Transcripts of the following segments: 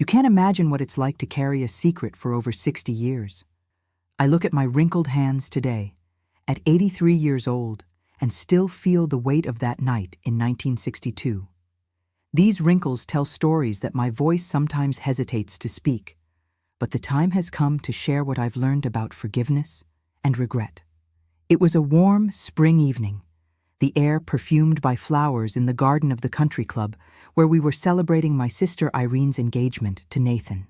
You can't imagine what it's like to carry a secret for over 60 years. I look at my wrinkled hands today, at 83 years old, and still feel the weight of that night in 1962. These wrinkles tell stories that my voice sometimes hesitates to speak, but the time has come to share what I've learned about forgiveness and regret. It was a warm spring evening, the air perfumed by flowers in the garden of the country club where we were celebrating my sister Irene's engagement to Nathan.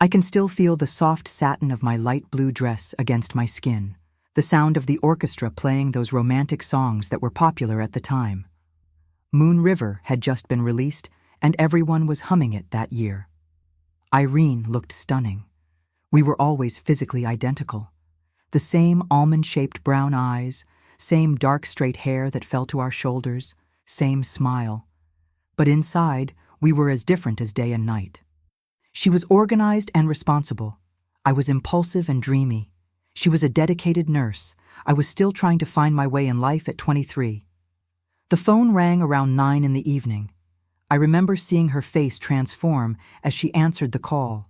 I can still feel the soft satin of my light blue dress against my skin, the sound of the orchestra playing those romantic songs that were popular at the time. Moon River had just been released, and everyone was humming it that year. Irene looked stunning. We were always physically identical. The same almond-shaped brown eyes, same dark straight hair that fell to our shoulders, same smile. But inside, we were as different as day and night. She was organized and responsible. I was impulsive and dreamy. She was a dedicated nurse. I was still trying to find my way in life at 23. The phone rang around 9 in the evening. I remember seeing her face transform as she answered the call.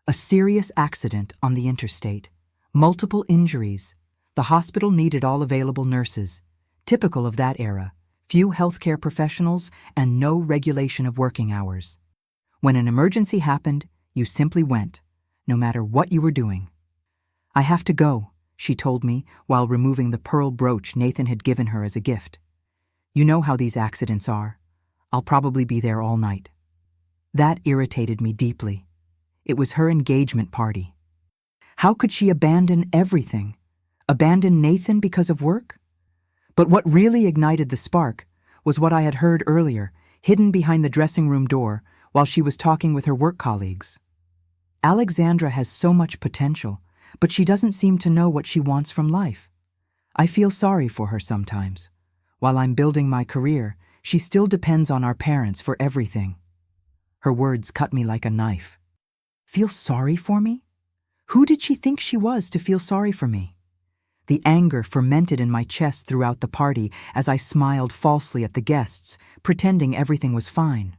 A serious accident on the interstate. Multiple injuries. The hospital needed all available nurses. Typical of that era. Few healthcare professionals and no regulation of working hours. When an emergency happened, you simply went, no matter what you were doing. "I have to go," she told me while removing the pearl brooch Nathan had given her as a gift. "You know how these accidents are. I'll probably be there all night." That irritated me deeply. It was her engagement party. How could she abandon everything? Abandon Nathan because of work? But what really ignited the spark was what I had heard earlier, hidden behind the dressing room door while she was talking with her work colleagues. Alexandra has so much potential, but she doesn't seem to know what she wants from life. I feel sorry for her sometimes. While I'm building my career, she still depends on our parents for everything. Her words cut me like a knife. Feel sorry for me? Who did she think she was to feel sorry for me? The anger fermented in my chest throughout the party as I smiled falsely at the guests, pretending everything was fine.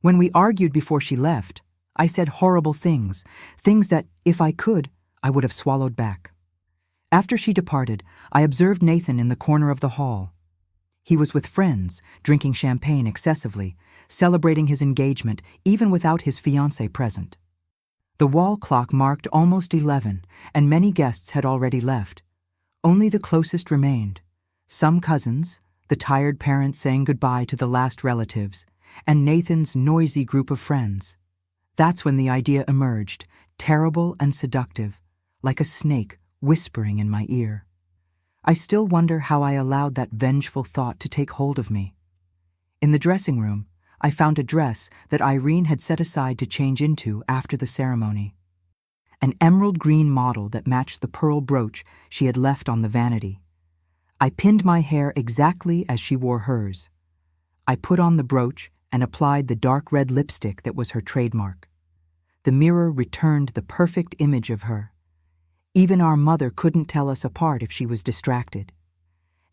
When we argued before she left, I said horrible things that, if I could, I would have swallowed back. After she departed, I observed Nathan in the corner of the hall. He was with friends, drinking champagne excessively, celebrating his engagement even without his fiancé present. The wall clock marked almost 11, and many guests had already left. Only the closest remained. Some cousins, the tired parents saying goodbye to the last relatives, and Nathan's noisy group of friends. That's when the idea emerged, terrible and seductive, like a snake whispering in my ear. I still wonder how I allowed that vengeful thought to take hold of me. In the dressing room, I found a dress that Irene had set aside to change into after the ceremony. An emerald green model that matched the pearl brooch she had left on the vanity. I pinned my hair exactly as she wore hers. I put on the brooch and applied the dark red lipstick that was her trademark. The mirror returned the perfect image of her. Even our mother couldn't tell us apart if she was distracted.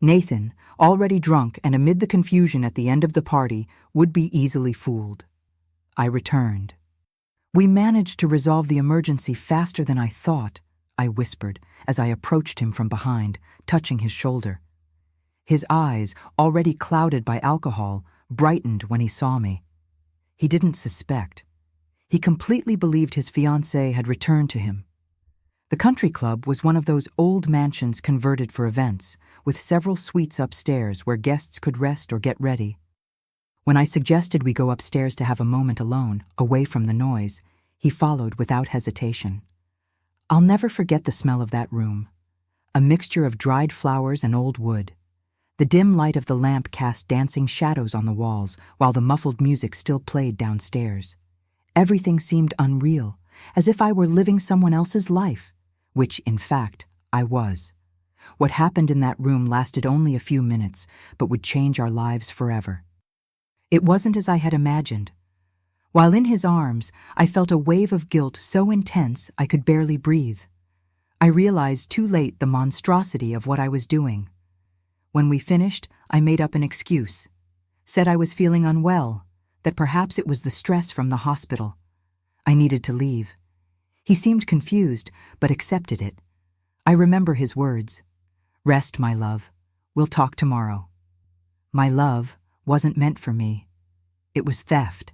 Nathan, already drunk and amid the confusion at the end of the party, would be easily fooled. I returned. "We managed to resolve the emergency faster than I thought," I whispered as I approached him from behind, touching his shoulder. His eyes, already clouded by alcohol, brightened when he saw me. He didn't suspect. He completely believed his fiancée had returned to him. The country club was one of those old mansions converted for events, with several suites upstairs where guests could rest or get ready. When I suggested we go upstairs to have a moment alone, away from the noise, he followed without hesitation. I'll never forget the smell of that room. A mixture of dried flowers and old wood. The dim light of the lamp cast dancing shadows on the walls, while the muffled music still played downstairs. Everything seemed unreal, as if I were living someone else's life, which, in fact, I was. What happened in that room lasted only a few minutes, but would change our lives forever. It wasn't as I had imagined. While in his arms, I felt a wave of guilt so intense I could barely breathe. I realized too late the monstrosity of what I was doing. When we finished, I made up an excuse. Said I was feeling unwell, that perhaps it was the stress from the hospital. I needed to leave. He seemed confused, but accepted it. I remember his words. "Rest, my love. We'll talk tomorrow." My love wasn't meant for me. It was theft,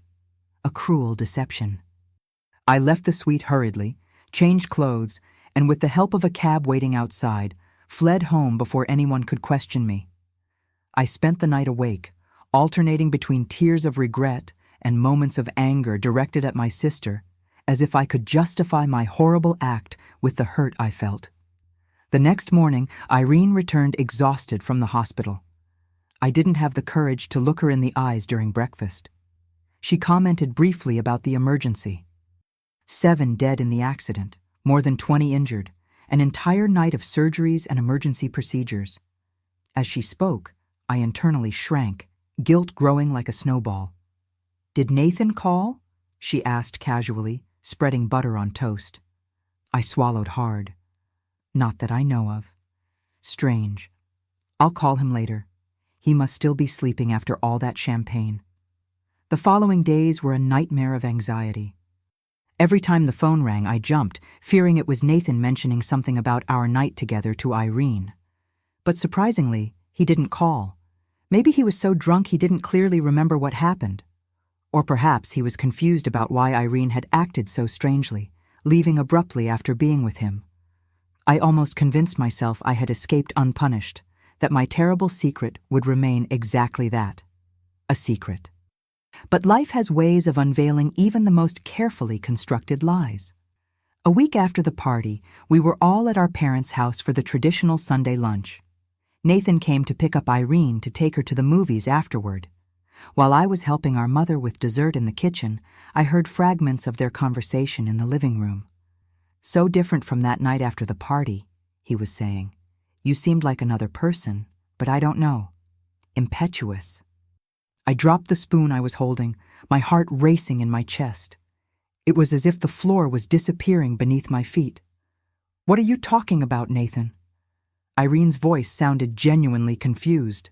a cruel deception. I left the suite hurriedly, changed clothes, and with the help of a cab waiting outside, fled home before anyone could question me. I spent the night awake, alternating between tears of regret and moments of anger directed at my sister, as if I could justify my horrible act with the hurt I felt. The next morning, Irene returned exhausted from the hospital. I didn't have the courage to look her in the eyes during breakfast. She commented briefly about the emergency. 7 dead in the accident, more than 20 injured, an entire night of surgeries and emergency procedures. As she spoke, I internally shrank, guilt growing like a snowball. "Did Nathan call?" she asked casually, spreading butter on toast. I swallowed hard. "Not that I know of." "Strange. I'll call him later. He must still be sleeping after all that champagne." The following days were a nightmare of anxiety. Every time the phone rang, I jumped, fearing it was Nathan mentioning something about our night together to Irene. But surprisingly, he didn't call. Maybe he was so drunk he didn't clearly remember what happened. Or perhaps he was confused about why Irene had acted so strangely, leaving abruptly after being with him. I almost convinced myself I had escaped unpunished, that my terrible secret would remain exactly that, a secret. But life has ways of unveiling even the most carefully constructed lies. A week after the party, we were all at our parents' house for the traditional Sunday lunch. Nathan came to pick up Irene to take her to the movies afterward. While I was helping our mother with dessert in the kitchen, I heard fragments of their conversation in the living room. "So different from that night after the party," he was saying. "You seemed like another person, but I don't know. Impetuous." I dropped the spoon I was holding, my heart racing in my chest. It was as if the floor was disappearing beneath my feet. "What are you talking about, Nathan?" Irene's voice sounded genuinely confused.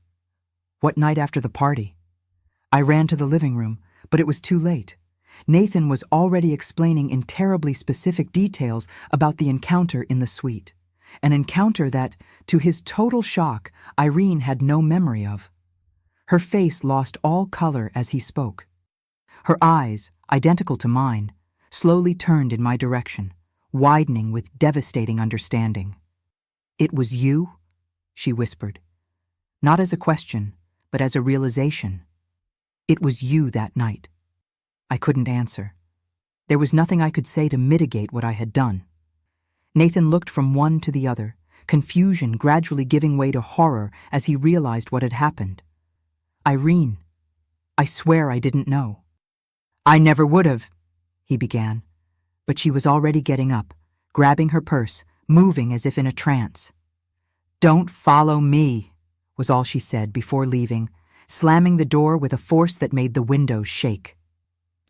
"What night after the party?" I ran to the living room, but it was too late. Nathan was already explaining in terribly specific details about the encounter in the suite, an encounter that, to his total shock, Irene had no memory of. Her face lost all color as he spoke. Her eyes, identical to mine, slowly turned in my direction, widening with devastating understanding. "It was you?" she whispered. Not as a question, but as a realization. "It was you that night." I couldn't answer. There was nothing I could say to mitigate what I had done. Nathan looked from one to the other, confusion gradually giving way to horror as he realized what had happened. "Irene, I swear I didn't know." "I never would have," he began, but she was already getting up, grabbing her purse, moving as if in a trance. "Don't follow me," was all she said before leaving, slamming the door with a force that made the windows shake.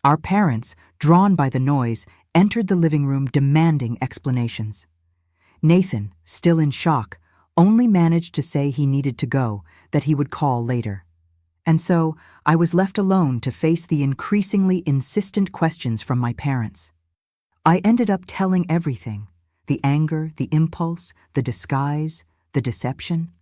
Our parents, drawn by the noise, entered the living room demanding explanations. Nathan, still in shock, only managed to say he needed to go, that he would call later. And so I was left alone to face the increasingly insistent questions from my parents. I ended up telling everything: the anger, the impulse, the disguise, the deception.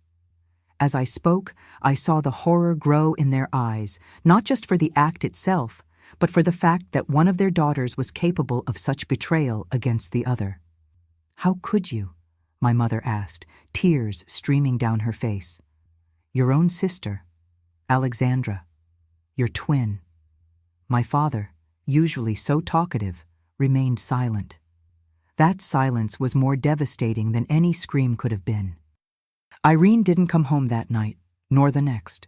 As I spoke, I saw the horror grow in their eyes, not just for the act itself, but for the fact that one of their daughters was capable of such betrayal against the other. "How could you?" my mother asked, tears streaming down her face. "Your own sister, Alexandra, your twin." My father, usually so talkative, remained silent. That silence was more devastating than any scream could have been. Irene didn't come home that night, nor the next.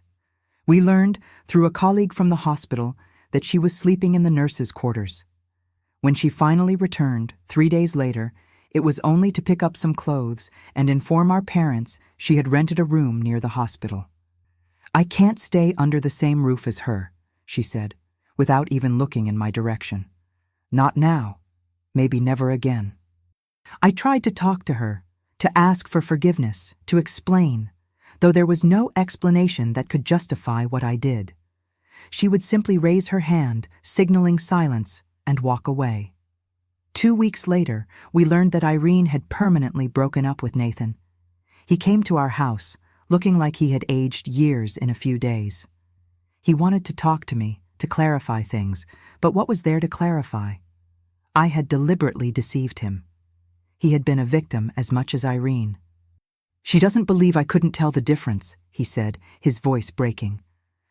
We learned, through a colleague from the hospital, that she was sleeping in the nurses' quarters. When she finally returned, 3 days later, it was only to pick up some clothes and inform our parents she had rented a room near the hospital. "I can't stay under the same roof as her," she said, without even looking in my direction. "Not now. Maybe never again." I tried to talk to her, to ask for forgiveness, to explain, though there was no explanation that could justify what I did. She would simply raise her hand, signaling silence, and walk away. 2 weeks later, we learned that Irene had permanently broken up with Nathan. He came to our house, looking like he had aged years in a few days. He wanted to talk to me, to clarify things, but what was there to clarify? I had deliberately deceived him. He had been a victim as much as Irene. "She doesn't believe I couldn't tell the difference," he said, his voice breaking.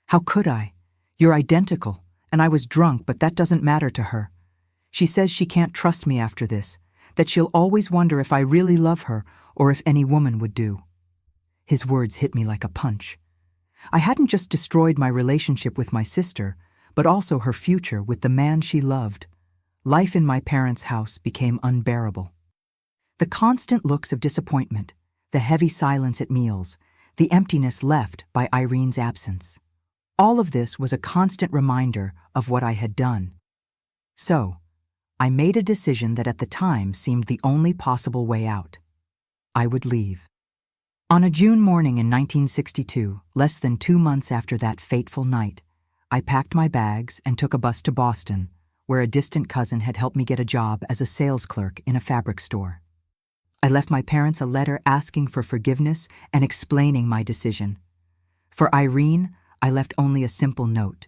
"How could I? You're identical, and I was drunk, but that doesn't matter to her. She says she can't trust me after this, that she'll always wonder if I really love her or if any woman would do." His words hit me like a punch. I hadn't just destroyed my relationship with my sister, but also her future with the man she loved. Life in my parents' house became unbearable. The constant looks of disappointment, the heavy silence at meals, the emptiness left by Irene's absence. All of this was a constant reminder of what I had done. So, I made a decision that at the time seemed the only possible way out. I would leave. On a June morning in 1962, less than 2 months after that fateful night, I packed my bags and took a bus to Boston, where a distant cousin had helped me get a job as a sales clerk in a fabric store. I left my parents a letter asking for forgiveness and explaining my decision. For Irene, I left only a simple note.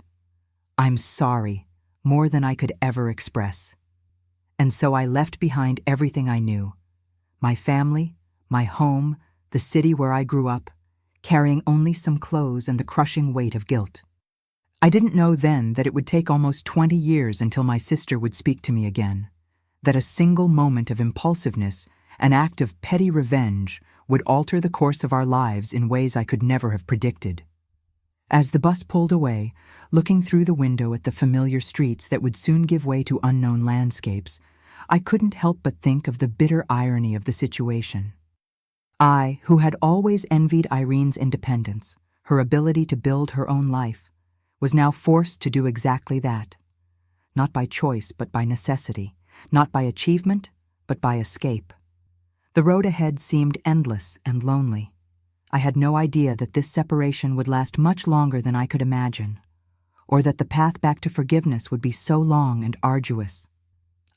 "I'm sorry, more than I could ever express." And so I left behind everything I knew. My family, my home, the city where I grew up, carrying only some clothes and the crushing weight of guilt. I didn't know then that it would take almost 20 years until my sister would speak to me again, that a single moment of impulsiveness, an act of petty revenge, would alter the course of our lives in ways I could never have predicted. As the bus pulled away, looking through the window at the familiar streets that would soon give way to unknown landscapes, I couldn't help but think of the bitter irony of the situation. I, who had always envied Irene's independence, her ability to build her own life, was now forced to do exactly that. Not by choice, but by necessity. Not by achievement, but by escape. The road ahead seemed endless and lonely. I had no idea that this separation would last much longer than I could imagine, or that the path back to forgiveness would be so long and arduous.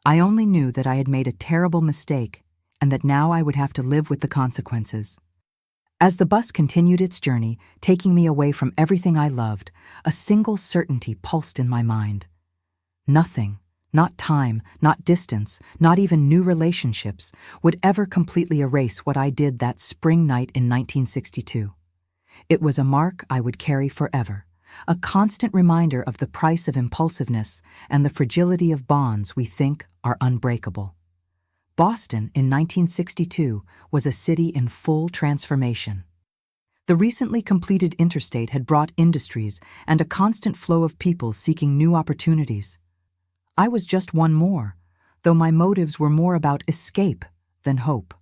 I only knew that I had made a terrible mistake and that now I would have to live with the consequences. As the bus continued its journey, taking me away from everything I loved, a single certainty pulsed in my mind. Nothing, not time, not distance, not even new relationships, would ever completely erase what I did that spring night in 1962. It was a mark I would carry forever, a constant reminder of the price of impulsiveness and the fragility of bonds we think are unbreakable. Boston in 1962 was a city in full transformation. The recently completed interstate had brought industries and a constant flow of people seeking new opportunities. I was just one more, though my motives were more about escape than hope.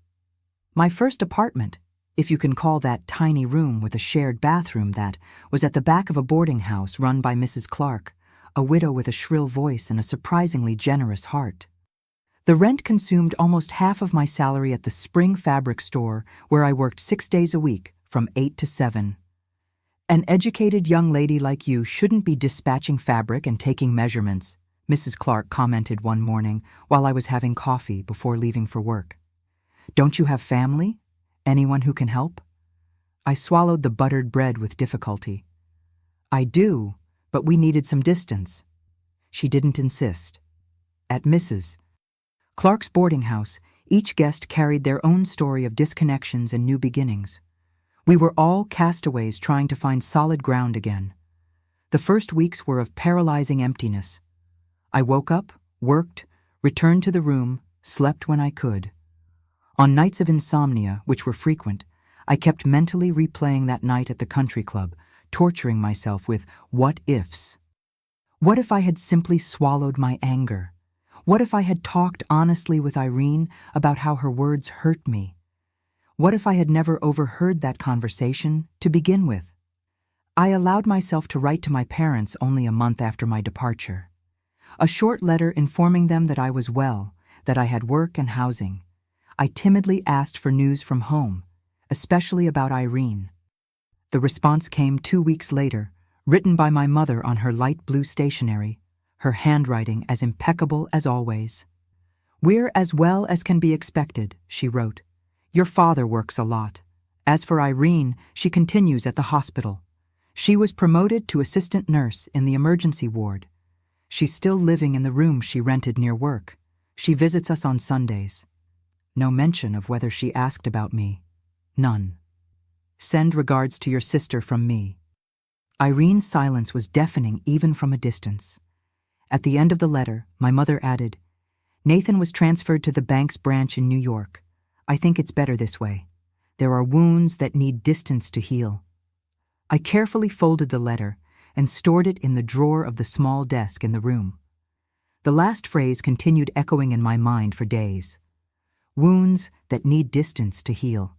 My first apartment, if you can call that tiny room with a shared bathroom that was at the back of a boarding house run by Mrs. Clark, a widow with a shrill voice and a surprisingly generous heart. The rent consumed almost half of my salary at the spring fabric store where I worked 6 days a week from 8 to 7. "An educated young lady like you shouldn't be dispatching fabric and taking measurements," Mrs. Clark commented one morning while I was having coffee before leaving for work. "Don't you have family? Anyone who can help?" I swallowed the buttered bread with difficulty. "I do, but we needed some distance." She didn't insist. At Mrs. Clark's boarding house, each guest carried their own story of disconnections and new beginnings. We were all castaways trying to find solid ground again. The first weeks were of paralyzing emptiness. I woke up, worked, returned to the room, slept when I could. On nights of insomnia, which were frequent, I kept mentally replaying that night at the country club, torturing myself with what-ifs. What if I had simply swallowed my anger? What if I had talked honestly with Irene about how her words hurt me? What if I had never overheard that conversation to begin with? I allowed myself to write to my parents only a month after my departure. A short letter informing them that I was well, that I had work and housing. I timidly asked for news from home, especially about Irene. The response came 2 weeks later, written by my mother on her light blue stationery, her handwriting as impeccable as always. "We're as well as can be expected," she wrote. "Your father works a lot. As for Irene, she continues at the hospital. She was promoted to assistant nurse in the emergency ward. She's still living in the room she rented near work. She visits us on Sundays." No mention of whether she asked about me. None. "Send regards to your sister from me." Irene's silence was deafening even from a distance. At the end of the letter, my mother added, "Nathan was transferred to the bank's branch in New York. I think it's better this way. There are wounds that need distance to heal." I carefully folded the letter and stored it in the drawer of the small desk in the room. The last phrase continued echoing in my mind for days. Wounds that need distance to heal.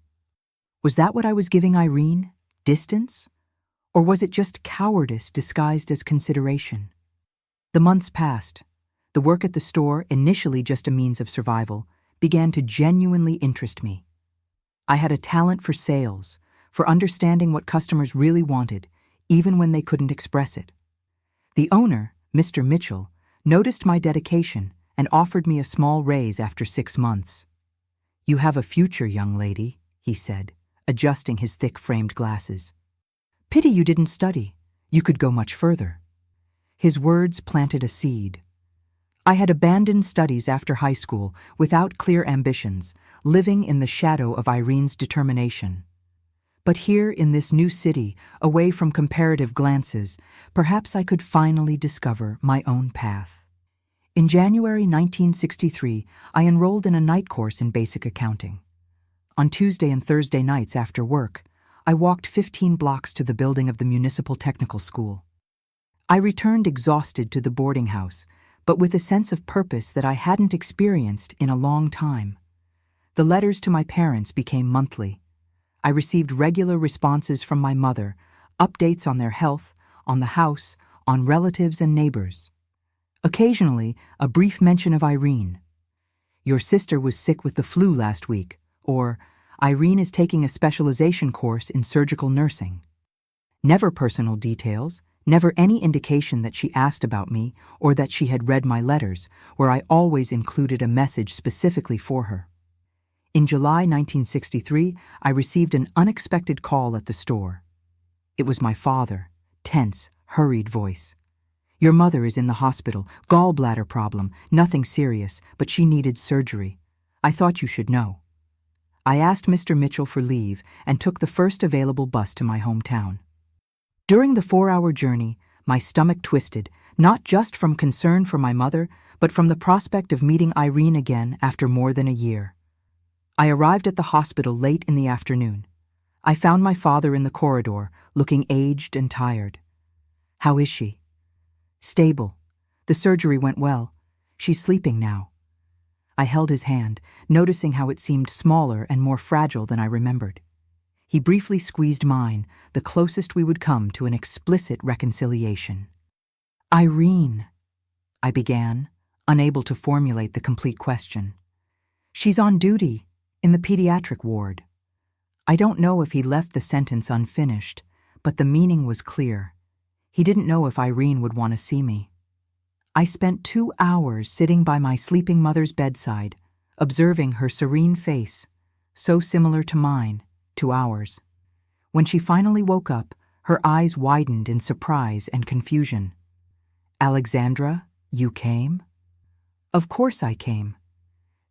Was that what I was giving Irene? Distance? Or was it just cowardice disguised as consideration? The months passed. The work at the store, initially just a means of survival, began to genuinely interest me. I had a talent for sales, for understanding what customers really wanted, even when they couldn't express it. The owner, Mr. Mitchell, noticed my dedication and offered me a small raise after 6 months. "You have a future, young lady," he said, adjusting his thick-framed glasses. "Pity you didn't study. You could go much further." His words planted a seed. I had abandoned studies after high school without clear ambitions, living in the shadow of Irene's determination. But here in this new city, away from comparative glances, perhaps I could finally discover my own path. In January 1963, I enrolled in a night course in basic accounting. On Tuesday and Thursday nights after work, I walked 15 blocks to the building of the Municipal Technical School. I returned exhausted to the boarding house, but with a sense of purpose that I hadn't experienced in a long time. The letters to my parents became monthly. I received regular responses from my mother, updates on their health, on the house, on relatives and neighbors. Occasionally, a brief mention of Irene. "Your sister was sick with the flu last week," or "Irene is taking a specialization course in surgical nursing." Never personal details, never any indication that she asked about me or that she had read my letters, where I always included a message specifically for her. In July 1963, I received an unexpected call at the store. It was my father, tense, hurried voice. "Your mother is in the hospital, gallbladder problem, nothing serious, but she needed surgery. I thought you should know." I asked Mr. Mitchell for leave and took the first available bus to my hometown. During the 4-hour journey, my stomach twisted, not just from concern for my mother, but from the prospect of meeting Irene again after more than a year. I arrived at the hospital late in the afternoon. I found my father in the corridor, looking aged and tired. "How is she?" "Stable. The surgery went well. She's sleeping now." I held his hand, noticing how it seemed smaller and more fragile than I remembered. He briefly squeezed mine, the closest we would come to an explicit reconciliation. "Irene," I began, unable to formulate the complete question. "She's on duty, in the pediatric ward." I don't know if he left the sentence unfinished, but the meaning was clear. He didn't know if Irene would want to see me. I spent 2 hours sitting by my sleeping mother's bedside, observing her serene face, so similar to mine, to ours. When she finally woke up, her eyes widened in surprise and confusion. "Alexandra, you came?" Of course I came.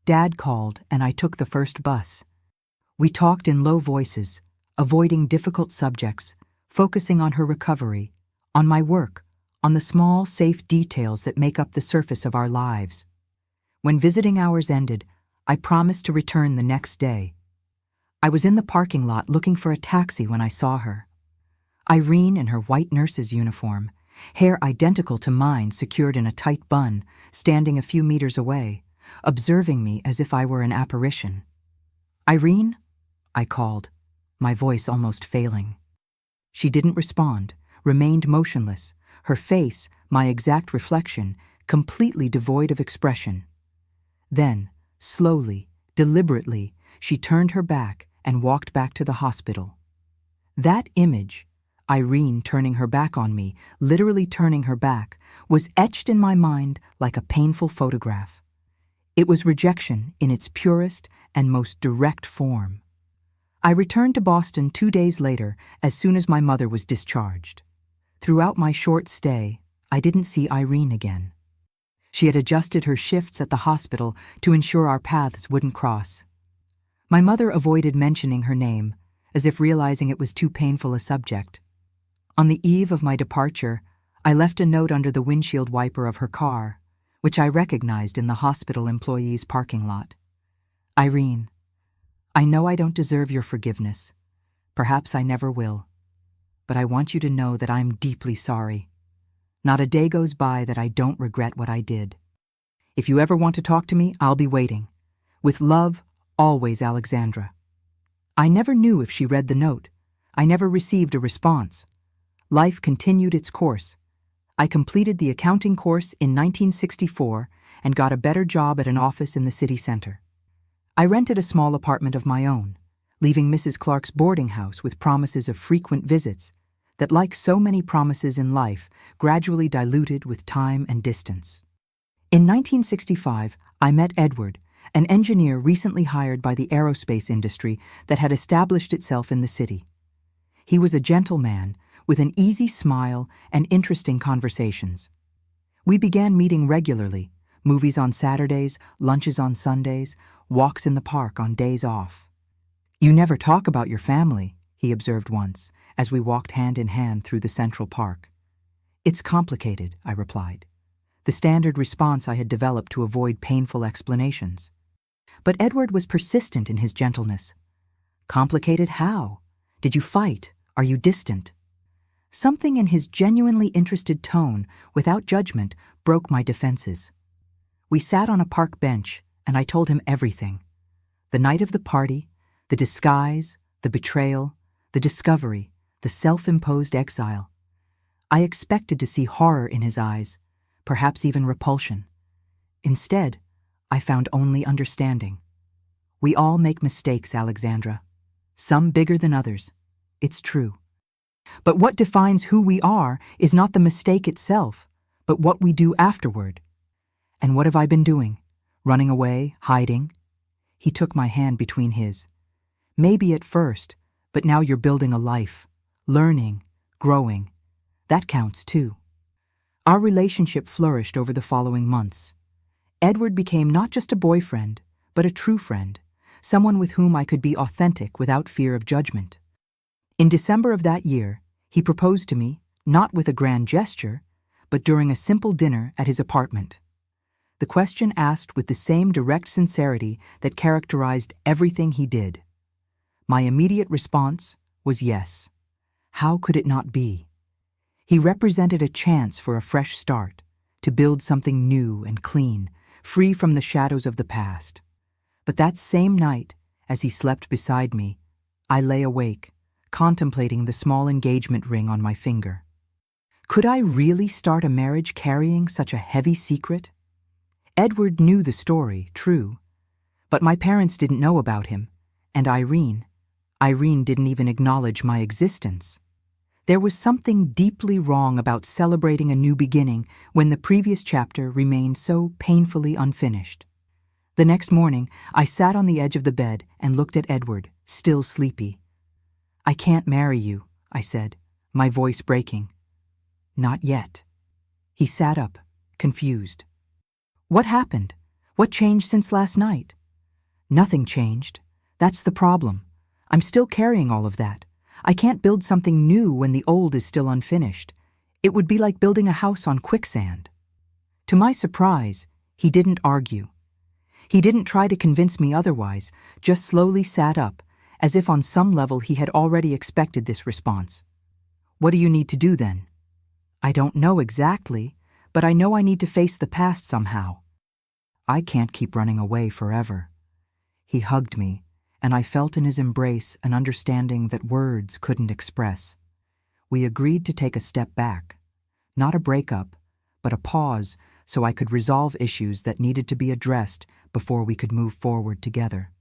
Dad called and I took the first bus. We talked in low voices, avoiding difficult subjects, focusing on her recovery, on my work, on the small, safe details that make up the surface of our lives. When visiting hours ended, I promised to return the next day. I was in the parking lot looking for a taxi when I saw her. Irene in her white nurse's uniform, hair identical to mine secured in a tight bun, standing a few meters away, observing me as if I were an apparition. "Irene?" I called, my voice almost failing. She didn't respond, remained motionless, her face, my exact reflection, completely devoid of expression. Then, slowly, deliberately, she turned her back and walked back to the hospital. That image, Irene turning her back on me, literally turning her back, was etched in my mind like a painful photograph. It was rejection in its purest and most direct form. I returned to Boston 2 days later as soon as my mother was discharged. Throughout my short stay, I didn't see Irene again. She had adjusted her shifts at the hospital to ensure our paths wouldn't cross. My mother avoided mentioning her name, as if realizing it was too painful a subject. On the eve of my departure, I left a note under the windshield wiper of her car, which I recognized in the hospital employee's parking lot. Irene, I know I don't deserve your forgiveness. Perhaps I never will. But I want you to know that I'm deeply sorry. Not a day goes by that I don't regret what I did. If you ever want to talk to me, I'll be waiting. With love, always, Alexandra. I never knew if she read the note. I never received a response. Life continued its course. I completed the accounting course in 1964 and got a better job at an office in the city center. I rented a small apartment of my own, leaving Mrs. Clark's boarding house with promises of frequent visits that, like so many promises in life, gradually diluted with time and distance. In 1965, I met Edward, an engineer recently hired by the aerospace industry that had established itself in the city. He was a gentle man with an easy smile and interesting conversations. We began meeting regularly, movies on Saturdays, lunches on Sundays, walks in the park on days off. You never talk about your family, he observed once, as we walked hand in hand through the Central Park. It's complicated, I replied, the standard response I had developed to avoid painful explanations. But Edward was persistent in his gentleness. Complicated how? Did you fight? Are you distant? Something in his genuinely interested tone, without judgment, broke my defenses. We sat on a park bench, and I told him everything. The night of the party, the disguise, the betrayal, the discovery, the self-imposed exile. I expected to see horror in his eyes, perhaps even repulsion. Instead, I found only understanding. We all make mistakes, Alexandra. Some bigger than others. It's true. But what defines who we are is not the mistake itself, but what we do afterward. And what have I been doing? Running away, hiding? He took my hand between his. Maybe at first, but now you're building a life, learning, growing. That counts too. Our relationship flourished over the following months. Edward became not just a boyfriend, but a true friend, someone with whom I could be authentic without fear of judgment. In December of that year, he proposed to me, not with a grand gesture, but during a simple dinner at his apartment. The question asked with the same direct sincerity that characterized everything he did. My immediate response was yes. How could it not be? He represented a chance for a fresh start, to build something new and clean, free from the shadows of the past. But that same night, as he slept beside me, I lay awake, contemplating the small engagement ring on my finger. Could I really start a marriage carrying such a heavy secret? Edward knew the story, true, but my parents didn't know about him, and Irene didn't even acknowledge my existence. There was something deeply wrong about celebrating a new beginning when the previous chapter remained so painfully unfinished. The next morning, I sat on the edge of the bed and looked at Edward, still sleepy. "I can't marry you," I said, my voice breaking. "Not yet." He sat up, confused. "What happened? What changed since last night?" "Nothing changed. That's the problem. I'm still carrying all of that. I can't build something new when the old is still unfinished. It would be like building a house on quicksand." To my surprise, he didn't argue. He didn't try to convince me otherwise, just slowly sat up, as if on some level he had already expected this response. "What do you need to do then?" "I don't know exactly, but I know I need to face the past somehow. I can't keep running away forever." He hugged me, and I felt in his embrace an understanding that words couldn't express. We agreed to take a step back. Not a breakup, but a pause so I could resolve issues that needed to be addressed before we could move forward together.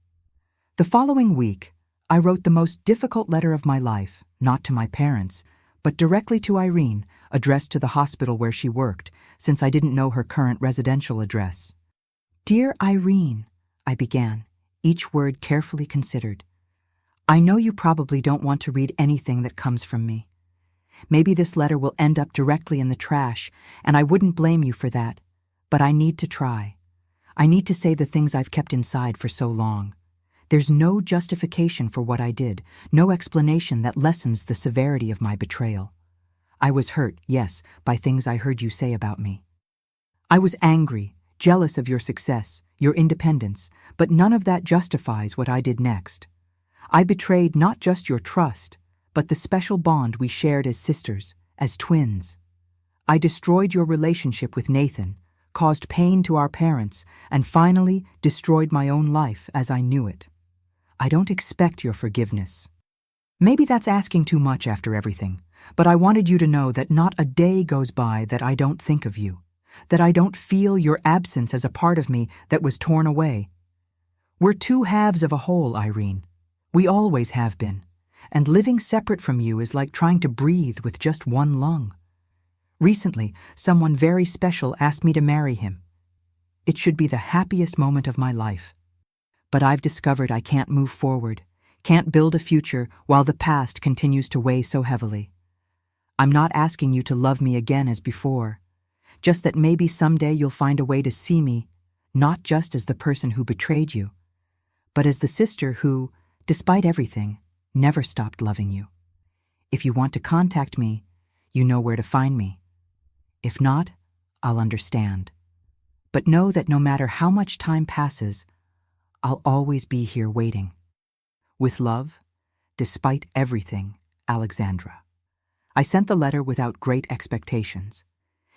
The following week, I wrote the most difficult letter of my life, not to my parents, but directly to Irene, addressed to the hospital where she worked, since I didn't know her current residential address. "Dear Irene," I began, each word carefully considered. "I know you probably don't want to read anything that comes from me. Maybe this letter will end up directly in the trash, and I wouldn't blame you for that, but I need to try. I need to say the things I've kept inside for so long. There's no justification for what I did, no explanation that lessens the severity of my betrayal. I was hurt, yes, by things I heard you say about me. I was angry, jealous of your success, your independence, but none of that justifies what I did next. I betrayed not just your trust, but the special bond we shared as sisters, as twins. I destroyed your relationship with Nathan, caused pain to our parents, and finally destroyed my own life as I knew it. I don't expect your forgiveness. Maybe that's asking too much after everything, but I wanted you to know that not a day goes by that I don't think of you, that I don't feel your absence as a part of me that was torn away. We're two halves of a whole, Irene. We always have been, and living separate from you is like trying to breathe with just one lung. Recently, someone very special asked me to marry him. It should be the happiest moment of my life. But I've discovered I can't move forward, can't build a future while the past continues to weigh so heavily. I'm not asking you to love me again as before, just that maybe someday you'll find a way to see me, not just as the person who betrayed you, but as the sister who, despite everything, never stopped loving you. If you want to contact me, you know where to find me. If not, I'll understand. But know that no matter how much time passes, I'll always be here waiting. With love, despite everything, Alexandra. I sent the letter without great expectations.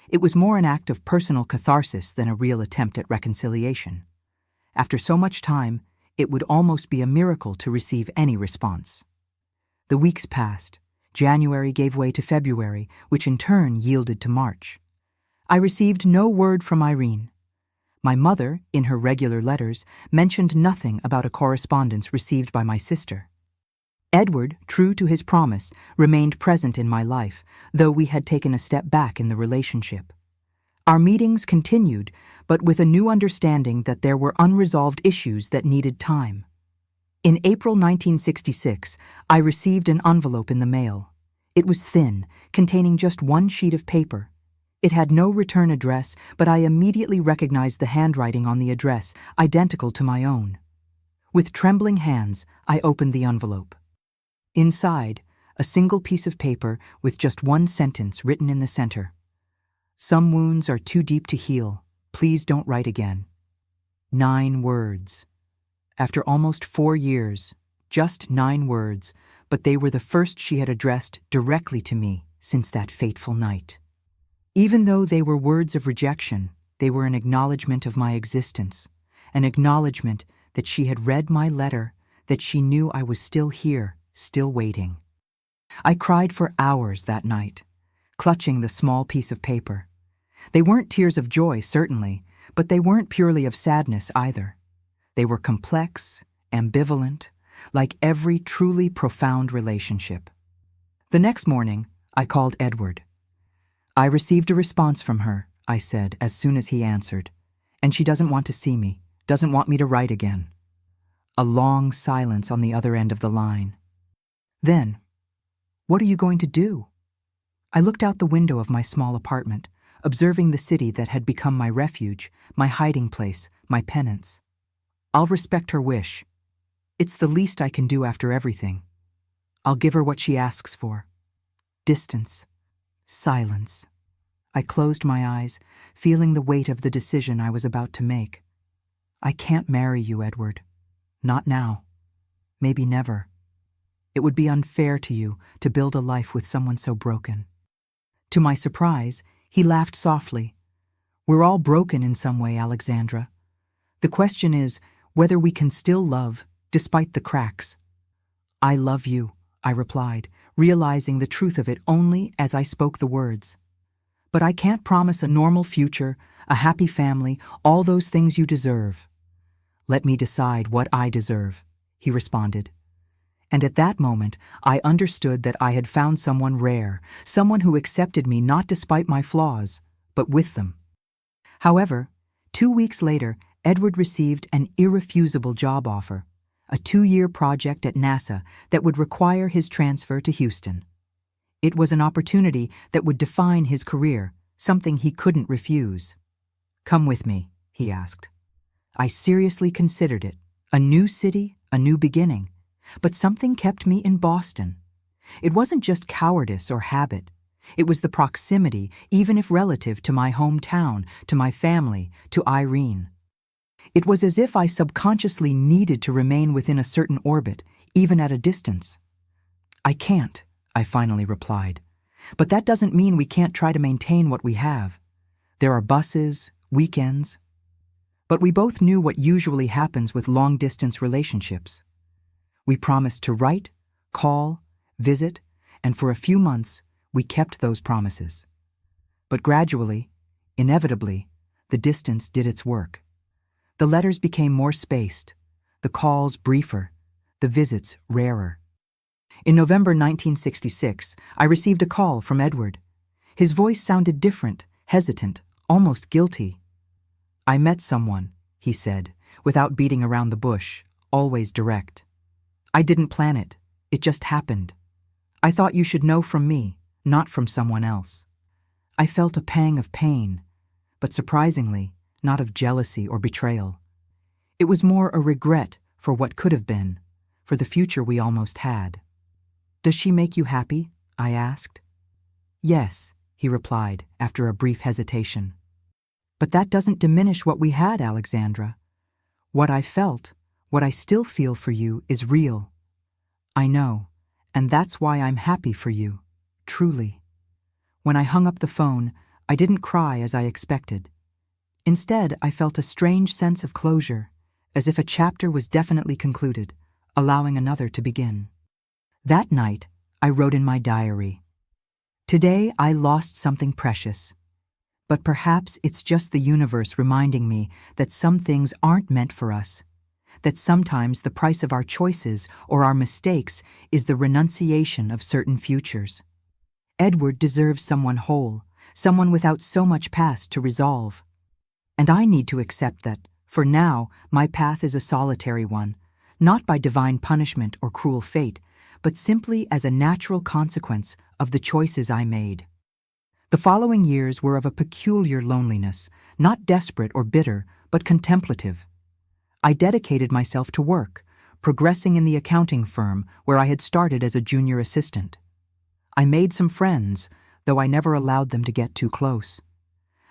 It was more an act of personal catharsis than a real attempt at reconciliation. After so much time, it would almost be a miracle to receive any response. The weeks passed. January gave way to February, which in turn yielded to March. I received no word from Irene. My mother, in her regular letters, mentioned nothing about a correspondence received by my sister. Edward, true to his promise, remained present in my life, though we had taken a step back in the relationship. Our meetings continued, but with a new understanding that there were unresolved issues that needed time. In April 1966, I received an envelope in the mail. It was thin, containing just one sheet of paper. It had no return address, but I immediately recognized the handwriting on the address, identical to my own. With trembling hands, I opened the envelope. Inside, a single piece of paper with just one sentence written in the center. "Some wounds are too deep to heal. Please don't write again." 9 words. After almost 4 years, just 9 words, but they were the first she had addressed directly to me since that fateful night. Even though they were words of rejection, they were an acknowledgement of my existence, an acknowledgement that she had read my letter, that she knew I was still here, still waiting. I cried for hours that night, clutching the small piece of paper. They weren't tears of joy, certainly, but they weren't purely of sadness either. They were complex, ambivalent, like every truly profound relationship. The next morning, I called Edward. "I received a response from her," I said as soon as he answered, "and she doesn't want to see me, doesn't want me to write again." A long silence on the other end of the line. Then, "What are you going to do?" I looked out the window of my small apartment, observing the city that had become my refuge, my hiding place, my penance. "I'll respect her wish. It's the least I can do after everything. I'll give her what she asks for. Distance. Silence." I closed my eyes, feeling the weight of the decision I was about to make. I can't marry you, Edward. Not now. Maybe never. It would be unfair to you to build a life with someone so broken. To my surprise, he laughed softly. "We're all broken in some way, Alexandra. The question is whether we can still love, despite the cracks." "I love you," I replied, realizing the truth of it only as I spoke the words. "But I can't promise a normal future, a happy family, all those things you deserve." "Let me decide what I deserve," he responded. And at that moment, I understood that I had found someone rare, someone who accepted me not despite my flaws, but with them. However, 2 weeks later, Edward received an irrefusable job offer, a 2-year project at NASA that would require his transfer to Houston. It was an opportunity that would define his career, something he couldn't refuse. "Come with me," he asked. I seriously considered it. A new city, a new beginning. But something kept me in Boston. It wasn't just cowardice or habit. It was the proximity, even if relative, to my hometown, to my family, to Irene. It was as if I subconsciously needed to remain within a certain orbit, even at a distance. "I can't," I finally replied. "But that doesn't mean we can't try to maintain what we have. There are buses, weekends." But we both knew what usually happens with long-distance relationships. We promised to write, call, visit, and for a few months, we kept those promises. But gradually, inevitably, the distance did its work. The letters became more spaced, the calls briefer, the visits rarer. In November 1966, I received a call from Edward. His voice sounded different, hesitant, almost guilty. "I met someone," he said, without beating around the bush, always direct. "I didn't plan it. It just happened. I thought you should know from me, not from someone else." I felt a pang of pain, but surprisingly, not of jealousy or betrayal. It was more a regret for what could have been, for the future we almost had. "Does she make you happy?" I asked. "Yes," he replied after a brief hesitation. "But that doesn't diminish what we had, Alexandra. What I felt, what I still feel for you is real. I know, and that's why I'm happy for you, truly." When I hung up the phone, I didn't cry as I expected. Instead, I felt a strange sense of closure, as if a chapter was definitely concluded, allowing another to begin. That night, I wrote in my diary, "Today I lost something precious. But perhaps it's just the universe reminding me that some things aren't meant for us, that sometimes the price of our choices or our mistakes is the renunciation of certain futures. Edward deserves someone whole, someone without so much past to resolve. And I need to accept that, for now, my path is a solitary one, not by divine punishment or cruel fate, but simply as a natural consequence of the choices I made." The following years were of a peculiar loneliness, not desperate or bitter, but contemplative. I dedicated myself to work, progressing in the accounting firm where I had started as a junior assistant. I made some friends, though I never allowed them to get too close.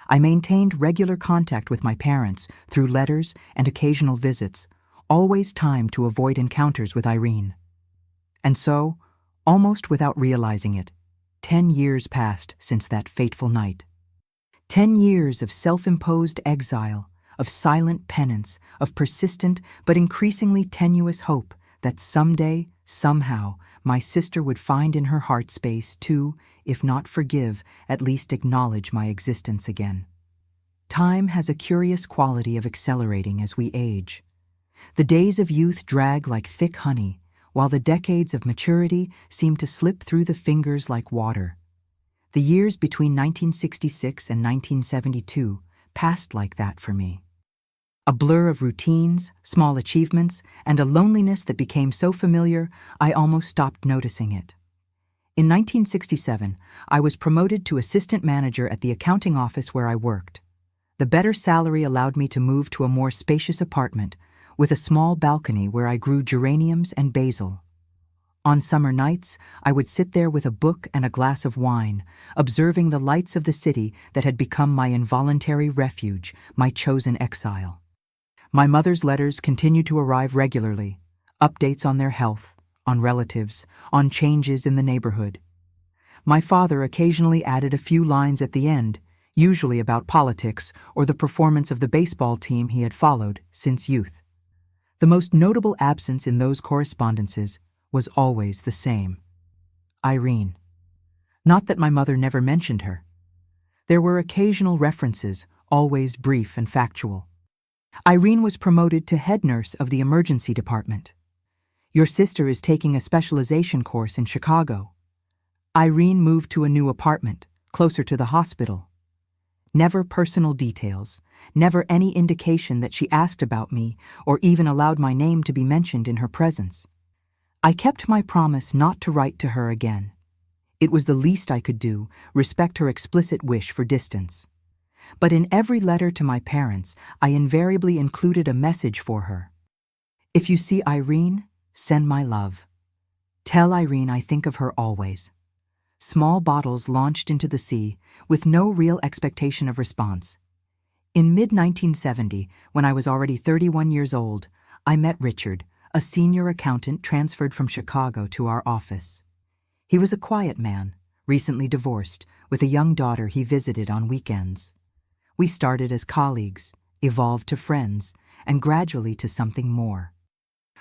I maintained regular contact with my parents through letters and occasional visits, always timed to avoid encounters with Irene. And so, almost without realizing it, 10 years passed since that fateful night. 10 years of self-imposed exile, of silent penance, of persistent but increasingly tenuous hope that someday, somehow, my sister would find in her heart space to, if not forgive, at least acknowledge my existence again. Time has a curious quality of accelerating as we age. The days of youth drag like thick honey, while the decades of maturity seem to slip through the fingers like water. The years between 1966 and 1972 passed like that for me. A blur of routines, small achievements, and a loneliness that became so familiar I almost stopped noticing it. In 1967, I was promoted to assistant manager at the accounting office where I worked. The better salary allowed me to move to a more spacious apartment, with a small balcony where I grew geraniums and basil. On summer nights, I would sit there with a book and a glass of wine, observing the lights of the city that had become my involuntary refuge, my chosen exile. My mother's letters continued to arrive regularly, updates on their health, on relatives, on changes in the neighborhood. My father occasionally added a few lines at the end, usually about politics or the performance of the baseball team he had followed since youth. The most notable absence in those correspondences was always the same: Irene. Not that my mother never mentioned her. There were occasional references, always brief and factual. Irene was promoted to head nurse of the emergency department. Your sister is taking a specialization course in Chicago. Irene moved to a new apartment, closer to the hospital. Never personal details, never any indication that she asked about me or even allowed my name to be mentioned in her presence. I kept my promise not to write to her again. It was the least I could do, respect her explicit wish for distance. But in every letter to my parents, I invariably included a message for her. If you see Irene, send my love. Tell Irene I think of her always. Small bottles launched into the sea with no real expectation of response. In mid-1970, when I was already 31 years old, I met Richard, a senior accountant transferred from Chicago to our office. He was a quiet man, recently divorced, with a young daughter he visited on weekends. We started as colleagues, evolved to friends, and gradually to something more.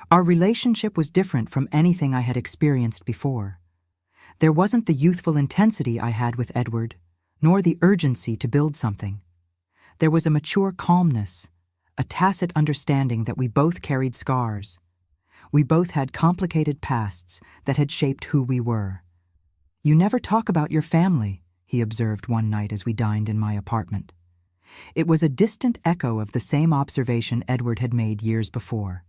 Our relationship was different from anything I had experienced before. There wasn't the youthful intensity I had with Edward, nor the urgency to build something. There was a mature calmness, a tacit understanding that we both carried scars. We both had complicated pasts that had shaped who we were. You never talk about your family, he observed one night as we dined in my apartment. It was a distant echo of the same observation Edward had made years before.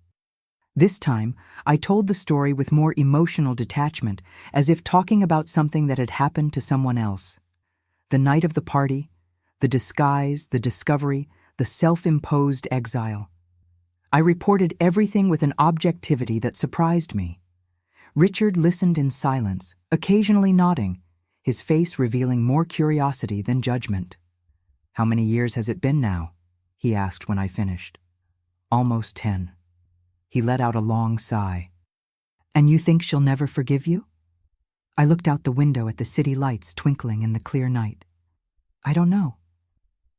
This time, I told the story with more emotional detachment, as if talking about something that had happened to someone else. The night of the party, the disguise, the discovery, the self-imposed exile. I reported everything with an objectivity that surprised me. Richard listened in silence, occasionally nodding, his face revealing more curiosity than judgment. "How many years has it been now?" he asked when I finished. "Almost 10. He let out a long sigh. "And you think she'll never forgive you?" I looked out the window at the city lights twinkling in the clear night. "I don't know.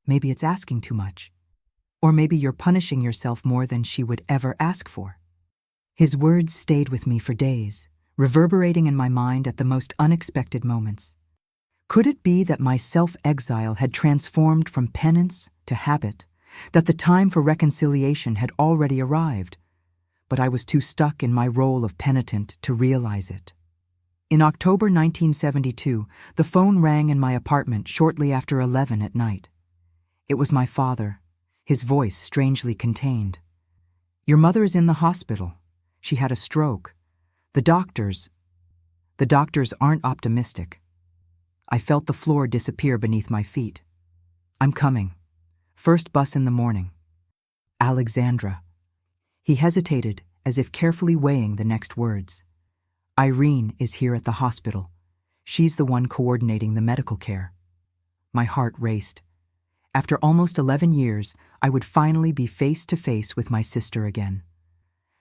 Maybe it's asking too much. Or maybe you're punishing yourself more than she would ever ask for." His words stayed with me for days, reverberating in my mind at the most unexpected moments. Could it be that my self-exile had transformed from penance to habit, that the time for reconciliation had already arrived? But I was too stuck in my role of penitent to realize it. In October 1972, the phone rang in my apartment shortly after 11 at night. It was my father, his voice strangely contained. "Your mother is in the hospital. She had a stroke. The doctors aren't optimistic." I felt the floor disappear beneath my feet. "I'm coming. First bus in the morning. Alexandra." He hesitated, as if carefully weighing the next words. "Irene is here at the hospital. She's the one coordinating the medical care." My heart raced. After almost 11 years, I would finally be face to face with my sister again.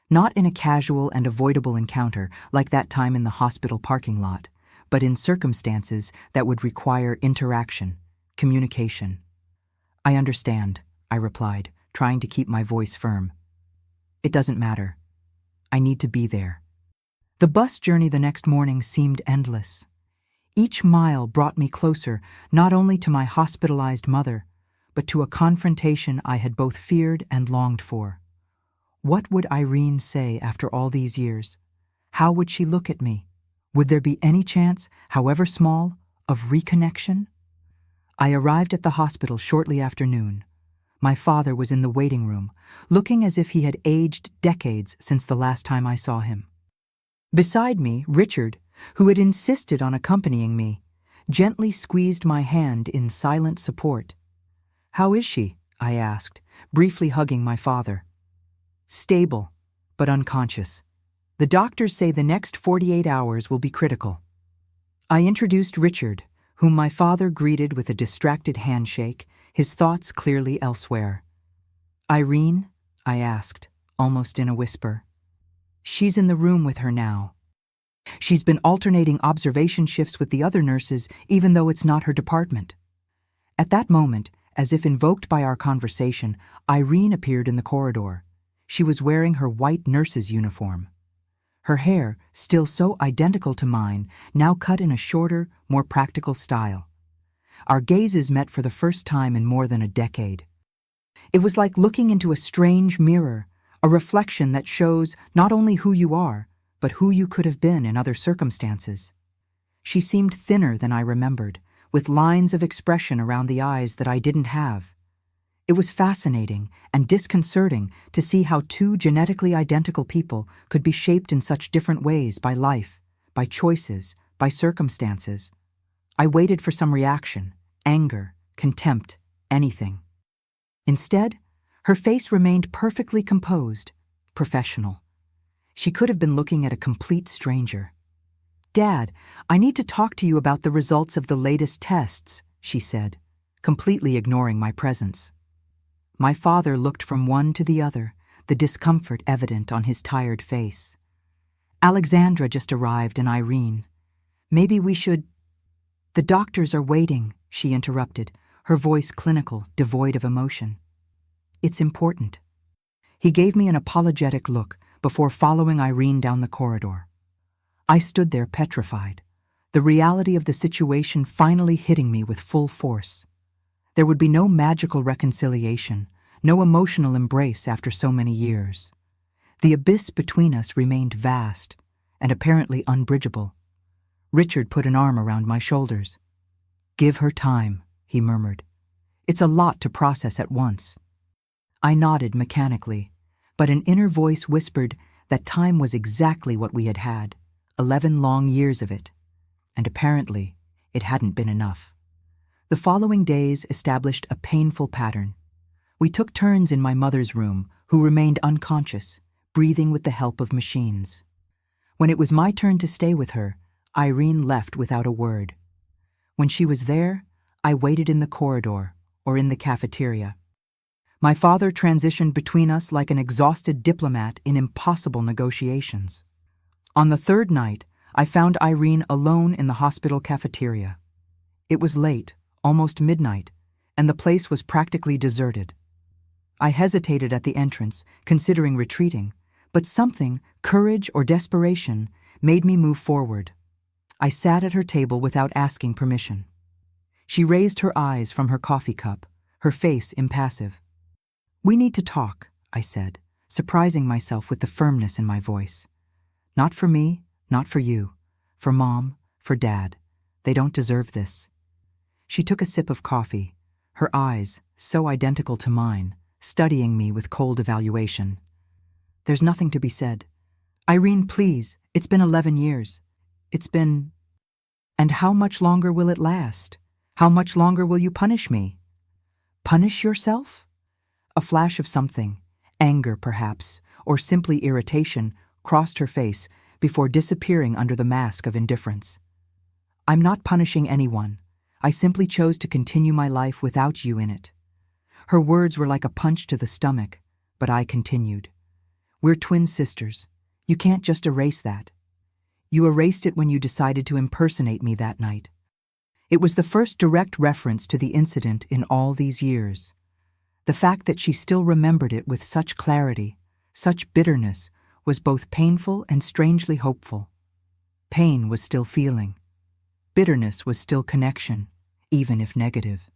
Not in a casual and avoidable encounter like that time in the hospital parking lot, but in circumstances that would require interaction, communication. "I understand," I replied, trying to keep my voice firm. "It doesn't matter. I need to be there." The bus journey the next morning seemed endless. Each mile brought me closer not only to my hospitalized mother, but to a confrontation I had both feared and longed for. What would Irene say after all these years? How would she look at me? Would there be any chance, however small, of reconnection? I arrived at the hospital shortly after noon. My father was in the waiting room, looking as if he had aged decades since the last time I saw him. Beside me, Richard, who had insisted on accompanying me, gently squeezed my hand in silent support. "How is she?" I asked, briefly hugging my father. "Stable, but unconscious. The doctors say the next 48 hours will be critical." I introduced Richard, whom my father greeted with a distracted handshake, his thoughts clearly elsewhere. "Irene?" I asked, almost in a whisper. "She's in the room with her now. She's been alternating observation shifts with the other nurses, even though it's not her department." At that moment, as if invoked by our conversation, Irene appeared in the corridor. She was wearing her white nurse's uniform. Her hair, still so identical to mine, now cut in a shorter, more practical style. Our gazes met for the first time in more than a decade. It was like looking into a strange mirror, a reflection that shows not only who you are, but who you could have been in other circumstances. She seemed thinner than I remembered, with lines of expression around the eyes that I didn't have. It was fascinating and disconcerting to see how two genetically identical people could be shaped in such different ways by life, by choices, by circumstances. I waited for some reaction, anger, contempt, anything. Instead, her face remained perfectly composed, professional. She could have been looking at a complete stranger. "Dad, I need to talk to you about the results of the latest tests," she said, completely ignoring my presence. My father looked from one to the other, the discomfort evident on his tired face. "Alexandra just arrived and Irene. Maybe we should—" "The doctors are waiting," she interrupted, her voice clinical, devoid of emotion. "It's important." He gave me an apologetic look before following Irene down the corridor. I stood there petrified, the reality of the situation finally hitting me with full force. There would be no magical reconciliation, no emotional embrace after so many years. The abyss between us remained vast and apparently unbridgeable. Richard put an arm around my shoulders. "Give her time," he murmured. "It's a lot to process at once." I nodded mechanically, but an inner voice whispered that time was exactly what we had had, 11 long years of it, and apparently it hadn't been enough. The following days established a painful pattern. We took turns in my mother's room, who remained unconscious, breathing with the help of machines. When it was my turn to stay with her, Irene left without a word. When she was there, I waited in the corridor or in the cafeteria. My father transitioned between us like an exhausted diplomat in impossible negotiations. On the third night, I found Irene alone in the hospital cafeteria. It was late, almost midnight, and the place was practically deserted. I hesitated at the entrance, considering retreating, but something, courage or desperation, made me move forward. I sat at her table without asking permission. She raised her eyes from her coffee cup, her face impassive. "We need to talk," I said, surprising myself with the firmness in my voice. "Not for me, not for you. For Mom, for Dad. They don't deserve this." She took a sip of coffee, her eyes, so identical to mine, studying me with cold evaluation. "There's nothing to be said. Irene, please, it's been 11 years. It's been... And how much longer will it last? How much longer will you punish me?" "Punish yourself?" A flash of something, anger perhaps, or simply irritation, crossed her face before disappearing under the mask of indifference. "I'm not punishing anyone. I simply chose to continue my life without you in it." Her words were like a punch to the stomach, but I continued. "We're twin sisters. You can't just erase that. You erased it when you decided to impersonate me that night." It was the first direct reference to the incident in all these years. The fact that she still remembered it with such clarity, such bitterness, was both painful and strangely hopeful. Pain was still feeling. Bitterness was still connection, even if negative.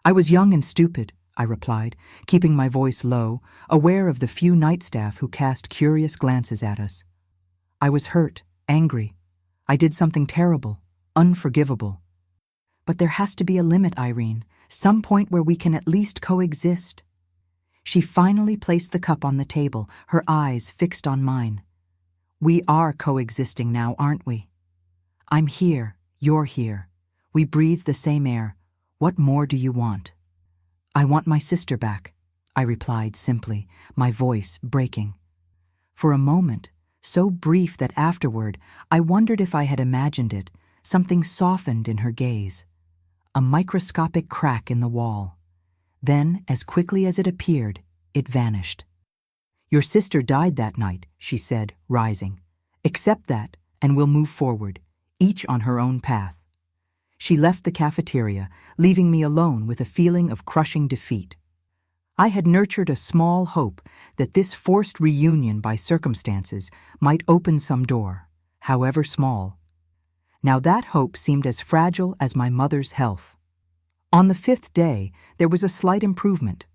"I was young and stupid," I replied, keeping my voice low, aware of the few night staff who cast curious glances at us. "I was hurt, angry. I did something terrible, unforgivable. But there has to be a limit, Irene, some point where we can at least coexist." She finally placed the cup on the table, her eyes fixed on mine. "We are coexisting now, aren't we? I'm here, you're here. We breathe the same air. What more do you want?" "I want my sister back," I replied simply, my voice breaking. For a moment, so brief that afterward I wondered if I had imagined it, something softened in her gaze. A microscopic crack in the wall. Then, as quickly as it appeared, it vanished. "Your sister died that night," she said, rising. "Accept that, and we'll move forward, each on her own path." She left the cafeteria, leaving me alone with a feeling of crushing defeat. I had nurtured a small hope that this forced reunion by circumstances might open some door, however small. Now that hope seemed as fragile as my mother's health. On the 5th day, there was a slight improvement.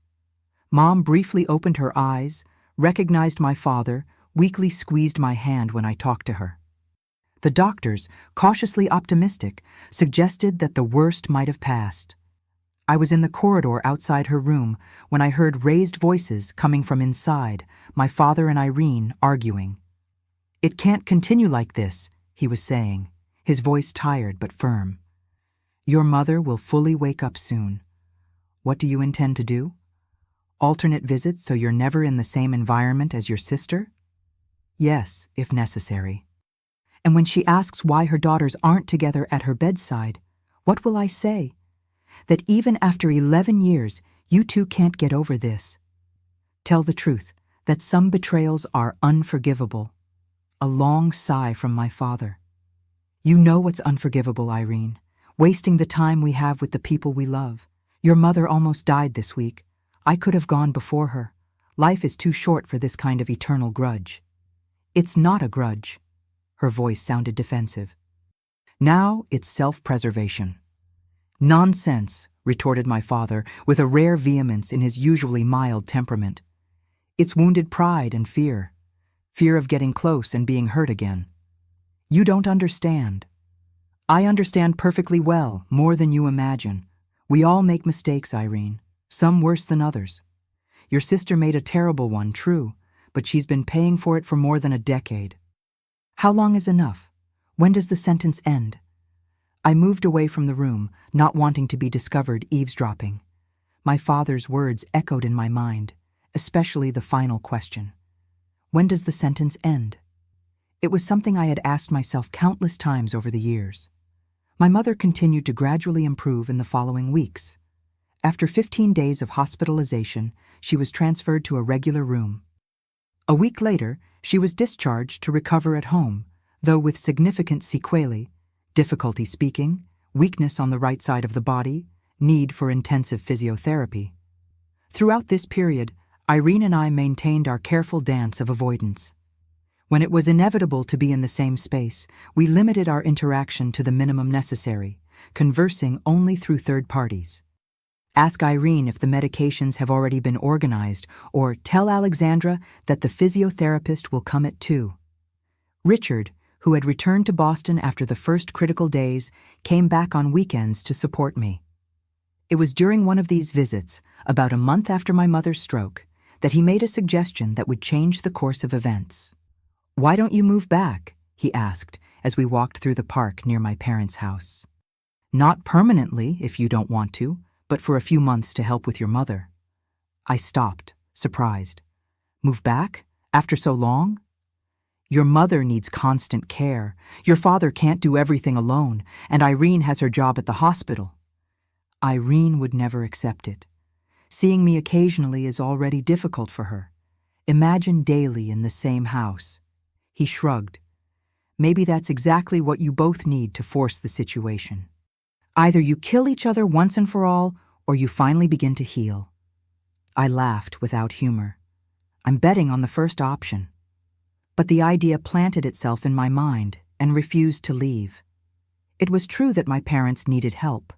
Mom briefly opened her eyes, recognized my father, weakly squeezed my hand when I talked to her. The doctors, cautiously optimistic, suggested that the worst might have passed. I was in the corridor outside her room when I heard raised voices coming from inside, my father and Irene arguing. "It can't continue like this," he was saying, his voice tired but firm. "Your mother will fully wake up soon. What do you intend to do? Alternate visits so you're never in the same environment as your sister?" "Yes, if necessary." And when she asks why her daughters aren't together at her bedside, what will I say? That even after 11 years, you two can't get over this. Tell the truth, that some betrayals are unforgivable. A long sigh from my father. "You know what's unforgivable, Irene. Wasting the time we have with the people we love. Your mother almost died this week. I could have gone before her. Life is too short for this kind of eternal grudge." "It's not a grudge." Her voice sounded defensive. "Now it's self-preservation." "Nonsense," retorted my father, with a rare vehemence in his usually mild temperament. "It's wounded pride and fear. Fear of getting close and being hurt again. You don't understand." "I understand perfectly well, more than you imagine. We all make mistakes, Irene, some worse than others. Your sister made a terrible one, true, but she's been paying for it for more than a decade. How long is enough? When does the sentence end?" I moved away from the room, not wanting to be discovered eavesdropping. My father's words echoed in my mind, especially the final question. When does the sentence end? It was something I had asked myself countless times over the years. My mother continued to gradually improve in the following weeks. After 15 days of hospitalization, she was transferred to a regular room. A week later, she was discharged to recover at home, though with significant sequelae: difficulty speaking, weakness on the right side of the body, need for intensive physiotherapy. Throughout this period, Irene and I maintained our careful dance of avoidance. When it was inevitable to be in the same space, we limited our interaction to the minimum necessary, conversing only through third parties. Ask Irene if the medications have already been organized, or tell Alexandra that the physiotherapist will come at 2. Richard, who had returned to Boston after the first critical days, came back on weekends to support me. It was during one of these visits, about a month after my mother's stroke, that he made a suggestion that would change the course of events. "Why don't you move back?" he asked as we walked through the park near my parents' house. "Not permanently, if you don't want to, but for a few months to help with your mother." I stopped, surprised. "Move back? After so long?" "Your mother needs constant care. Your father can't do everything alone, and Irene has her job at the hospital." Irene would never accept it. Seeing me occasionally is already difficult for her. Imagine daily in the same house. He shrugged. "Maybe that's exactly what you both need to force the situation. Either you kill each other once and for all, or you finally begin to heal." I laughed without humor. "I'm betting on the first option." But the idea planted itself in my mind and refused to leave. It was true that my parents needed help.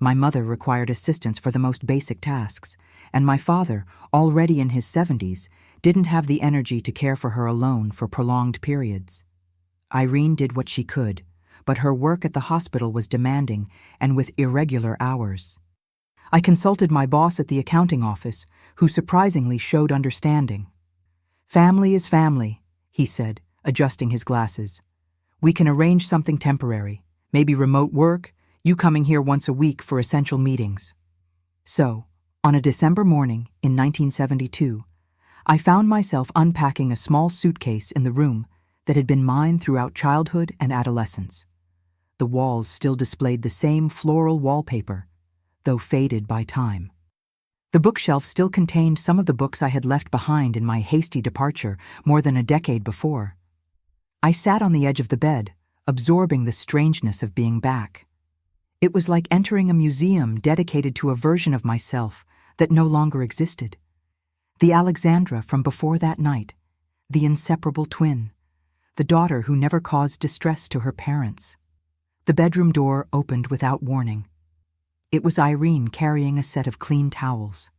My mother required assistance for the most basic tasks, and my father, already in his 70s, didn't have the energy to care for her alone for prolonged periods. Irene did what she could, but her work at the hospital was demanding and with irregular hours. I consulted my boss at the accounting office, who surprisingly showed understanding. "Family is family," he said, adjusting his glasses. "We can arrange something temporary, maybe remote work, you coming here once a week for essential meetings." So, on a December morning in 1972, I found myself unpacking a small suitcase in the room that had been mine throughout childhood and adolescence. The walls still displayed the same floral wallpaper, though faded by time. The bookshelf still contained some of the books I had left behind in my hasty departure more than a decade before. I sat on the edge of the bed, absorbing the strangeness of being back. It was like entering a museum dedicated to a version of myself that no longer existed. The Alexandra from before that night, the inseparable twin, the daughter who never caused distress to her parents. The bedroom door opened without warning. It was Irene carrying a set of clean towels.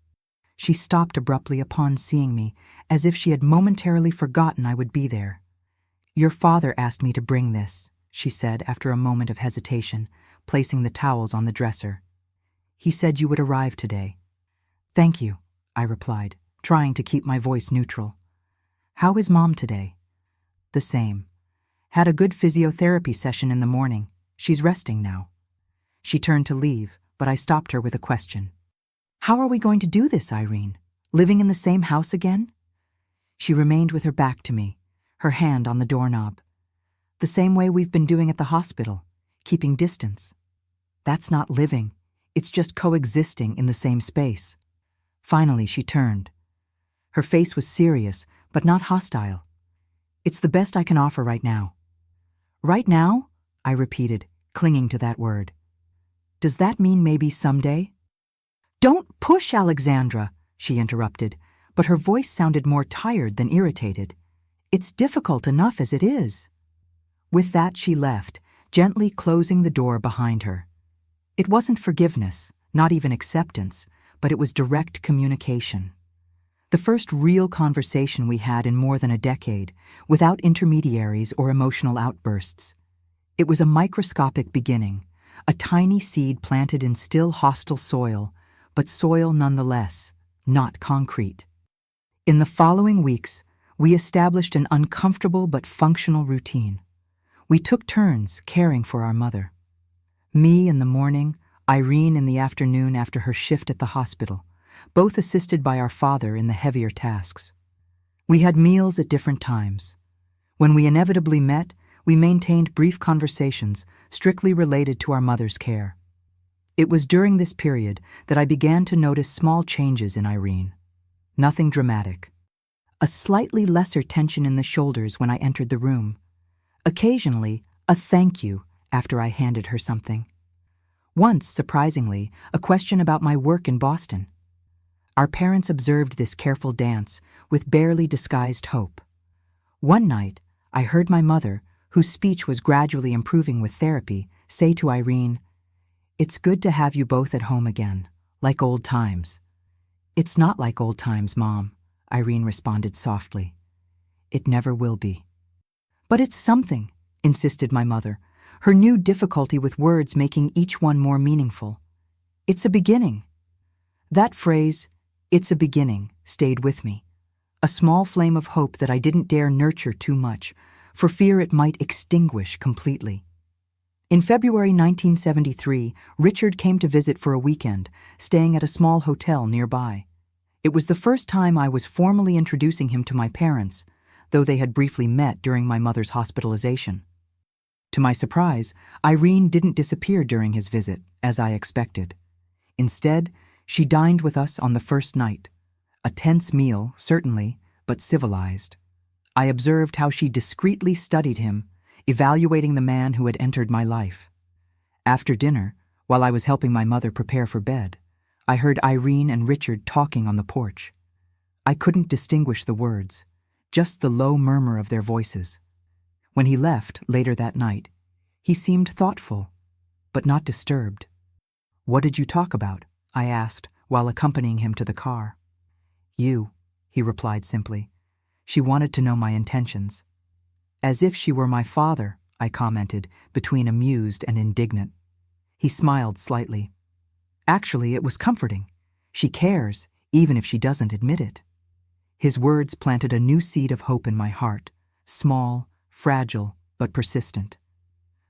She stopped abruptly upon seeing me, as if she had momentarily forgotten I would be there. "Your father asked me to bring this," she said after a moment of hesitation, placing the towels on the dresser. "He said you would arrive today." "Thank you," I replied, trying to keep my voice neutral. "How is Mom today?" "The same. Had a good physiotherapy session in the morning. She's resting now." She turned to leave, but I stopped her with a question. "How are we going to do this, Irene? Living in the same house again?" She remained with her back to me, her hand on the doorknob. "The same way we've been doing at the hospital, keeping distance. That's not living, it's just coexisting in the same space." Finally, she turned. Her face was serious, but not hostile. "It's the best I can offer right now." "Right now?" I repeated, clinging to that word. "Does that mean maybe someday?" "Don't push, Alexandra," she interrupted, but her voice sounded more tired than irritated. "It's difficult enough as it is." With that, she left, gently closing the door behind her. It wasn't forgiveness, not even acceptance, but it was direct communication. The first real conversation we had in more than a decade, without intermediaries or emotional outbursts. It was a microscopic beginning, a tiny seed planted in still hostile soil, but soil nonetheless, not concrete. In the following weeks, we established an uncomfortable but functional routine. We took turns caring for our mother. Me in the morning, Irene in the afternoon after her shift at the hospital, both assisted by our father in the heavier tasks. We had meals at different times. When we inevitably met, we maintained brief conversations strictly related to our mother's care. It was during this period that I began to notice small changes in Irene. Nothing dramatic. A slightly lesser tension in the shoulders when I entered the room. Occasionally, a thank you after I handed her something. Once, surprisingly, a question about my work in Boston. Our parents observed this careful dance with barely disguised hope. One night, I heard my mother, whose speech was gradually improving with therapy, say to Irene, "It's good to have you both at home again, like old times." "It's not like old times, Mom," Irene responded softly. "It never will be." "But it's something," insisted my mother, her new difficulty with words making each one more meaningful. "It's a beginning." That phrase, "it's a beginning," stayed with me. A small flame of hope that I didn't dare nurture too much, for fear it might extinguish completely. In February 1973, Richard came to visit for a weekend, staying at a small hotel nearby. It was the first time I was formally introducing him to my parents, though they had briefly met during my mother's hospitalization. To my surprise, Irene didn't disappear during his visit, as I expected. Instead, she dined with us on the first night. A tense meal, certainly, but civilized. I observed how she discreetly studied him, evaluating the man who had entered my life. After dinner, while I was helping my mother prepare for bed, I heard Irene and Richard talking on the porch. I couldn't distinguish the words, just the low murmur of their voices. When he left later that night, he seemed thoughtful, but not disturbed. "What did you talk about?" I asked while accompanying him to the car. "You," he replied simply. She wanted to know my intentions. "As if she were my father," I commented, between amused and indignant. He smiled slightly. "Actually, it was comforting. She cares, even if she doesn't admit it." His words planted a new seed of hope in my heart, small, fragile, but persistent.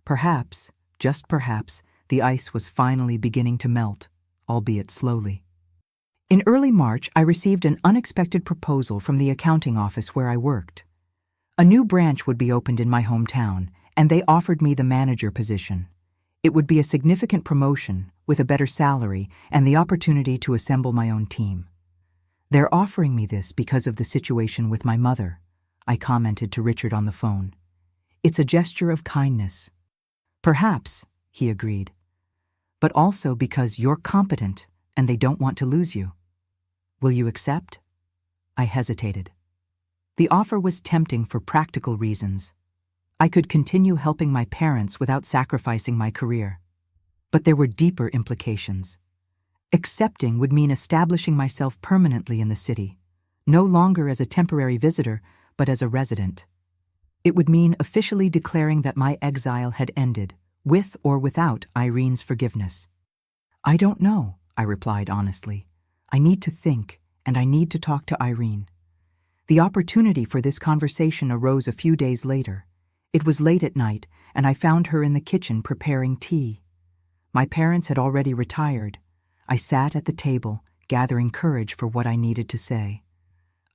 Perhaps, just perhaps, the ice was finally beginning to melt, albeit slowly. In early March, I received an unexpected proposal from the accounting office where I worked. A new branch would be opened in my hometown, and they offered me the manager position. It would be a significant promotion, with a better salary and the opportunity to assemble my own team. "They're offering me this because of the situation with my mother," I commented to Richard on the phone. "It's a gesture of kindness." "Perhaps," he agreed, "but also because you're competent and they don't want to lose you. Will you accept?" I hesitated. The offer was tempting for practical reasons. I could continue helping my parents without sacrificing my career. But there were deeper implications. Accepting would mean establishing myself permanently in the city, no longer as a temporary visitor, but as a resident. It would mean officially declaring that my exile had ended, with or without Irene's forgiveness. "I don't know," I replied honestly. "I need to think, and I need to talk to Irene." The opportunity for this conversation arose a few days later. It was late at night, and I found her in the kitchen preparing tea. My parents had already retired. I sat at the table, gathering courage for what I needed to say.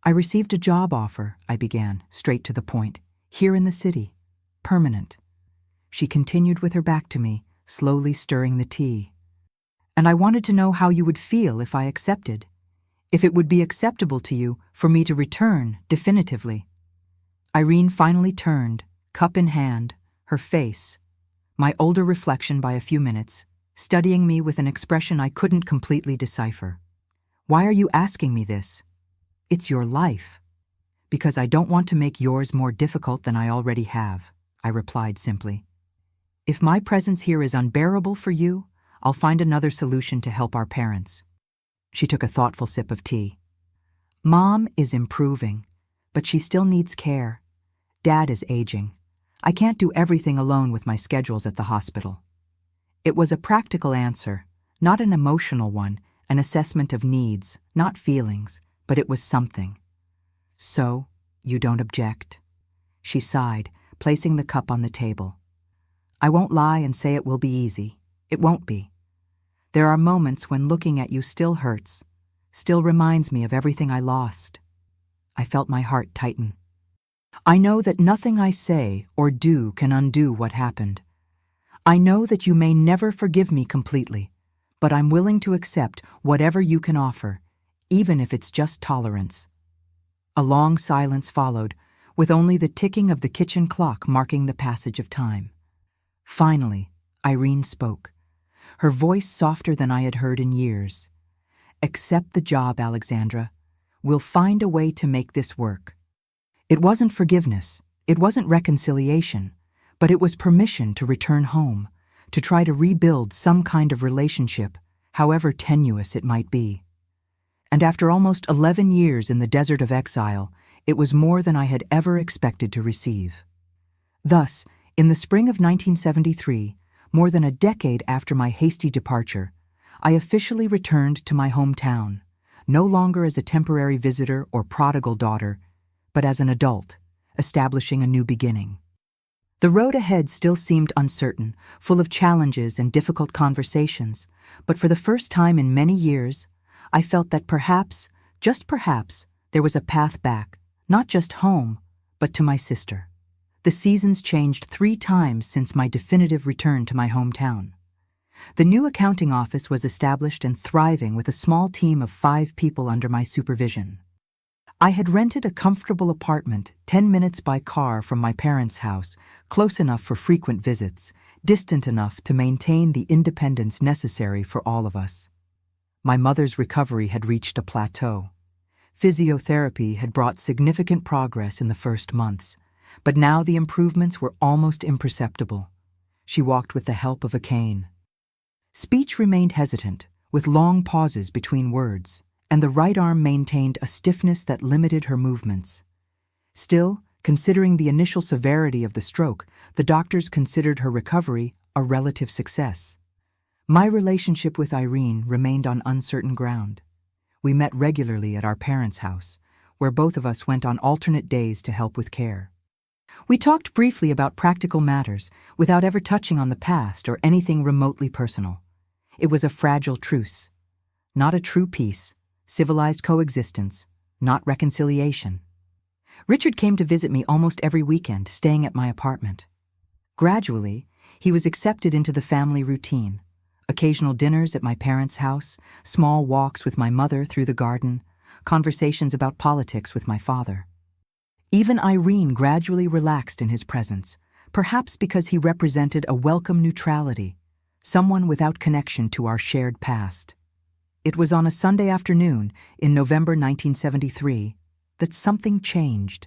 "I received a job offer," I began, straight to the point, "here in the city. Permanent." She continued with her back to me, slowly stirring the tea. "And I wanted to know how you would feel if I accepted. If it would be acceptable to you for me to return definitively." Irene finally turned, cup in hand, her face, my older reflection by a few minutes, studying me with an expression I couldn't completely decipher. "Why are you asking me this?" "It's your life." "Because I don't want to make yours more difficult than I already have," I replied simply. "If my presence here is unbearable for you, I'll find another solution to help our parents." She took a thoughtful sip of tea. "Mom is improving, but she still needs care. Dad is aging. I can't do everything alone with my schedules at the hospital." It was a practical answer, not an emotional one, an assessment of needs, not feelings, but it was something. "So, you don't object?" She sighed, placing the cup on the table. "I won't lie and say it will be easy. It won't be. There are moments when looking at you still hurts, still reminds me of everything I lost." I felt my heart tighten. "I know that nothing I say or do can undo what happened. I know that you may never forgive me completely, but I'm willing to accept whatever you can offer, even if it's just tolerance." A long silence followed, with only the ticking of the kitchen clock marking the passage of time. Finally, Irene spoke, her voice softer than I had heard in years. "Accept the job, Alexandra. We'll find a way to make this work." It wasn't forgiveness, it wasn't reconciliation, but it was permission to return home, to try to rebuild some kind of relationship, however tenuous it might be. And after almost 11 years in the desert of exile, it was more than I had ever expected to receive. Thus, in the spring of 1973, more than a decade after my hasty departure, I officially returned to my hometown, no longer as a temporary visitor or prodigal daughter, but as an adult, establishing a new beginning. The road ahead still seemed uncertain, full of challenges and difficult conversations, but for the first time in many years, I felt that perhaps, just perhaps, there was a path back, not just home, but to my sister. The seasons changed 3 times since my definitive return to my hometown. The new accounting office was established and thriving with a small team of 5 people under my supervision. I had rented a comfortable apartment 10 minutes by car from my parents' house, close enough for frequent visits, distant enough to maintain the independence necessary for all of us. My mother's recovery had reached a plateau. Physiotherapy had brought significant progress in the first months, but now the improvements were almost imperceptible. She walked with the help of a cane. Speech remained hesitant, with long pauses between words, and the right arm maintained a stiffness that limited her movements. Still, considering the initial severity of the stroke, the doctors considered her recovery a relative success. My relationship with Irene remained on uncertain ground. We met regularly at our parents' house, where both of us went on alternate days to help with care. We talked briefly about practical matters, without ever touching on the past or anything remotely personal. It was a fragile truce. Not a true peace, civilized coexistence, not reconciliation. Richard came to visit me almost every weekend, staying at my apartment. Gradually, he was accepted into the family routine. Occasional dinners at my parents' house, small walks with my mother through the garden, conversations about politics with my father. Even Irene gradually relaxed in his presence, perhaps because he represented a welcome neutrality, someone without connection to our shared past. It was on a Sunday afternoon in November 1973 that something changed.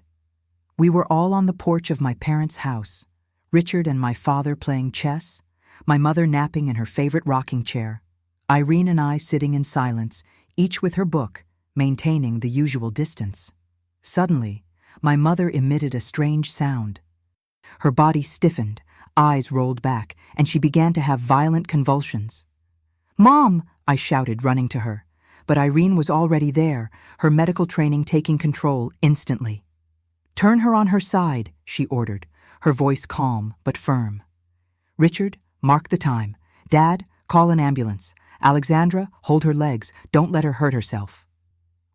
We were all on the porch of my parents' house, Richard and my father playing chess, my mother napping in her favorite rocking chair, Irene and I sitting in silence, each with her book, maintaining the usual distance. Suddenly, my mother emitted a strange sound. Her body stiffened, eyes rolled back, and she began to have violent convulsions. "Mom!" I shouted, running to her. But Irene was already there, her medical training taking control instantly. "Turn her on her side," she ordered, her voice calm but firm. "Richard, mark the time. Dad, call an ambulance. Alexandra, hold her legs. Don't let her hurt herself."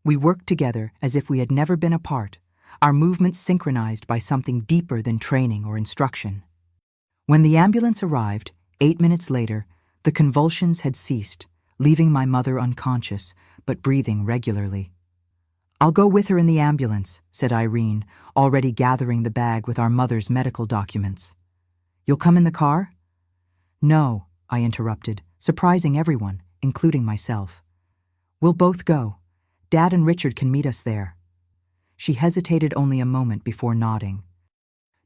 We worked together as if we had never been apart, our movements synchronized by something deeper than training or instruction. When the ambulance arrived, 8 minutes later, the convulsions had ceased, leaving my mother unconscious, but breathing regularly. "I'll go with her in the ambulance," said Irene, already gathering the bag with our mother's medical documents. "You'll come in the car?" "No," I interrupted, surprising everyone, including myself. "We'll both go. Dad and Richard can meet us there." She hesitated only a moment before nodding.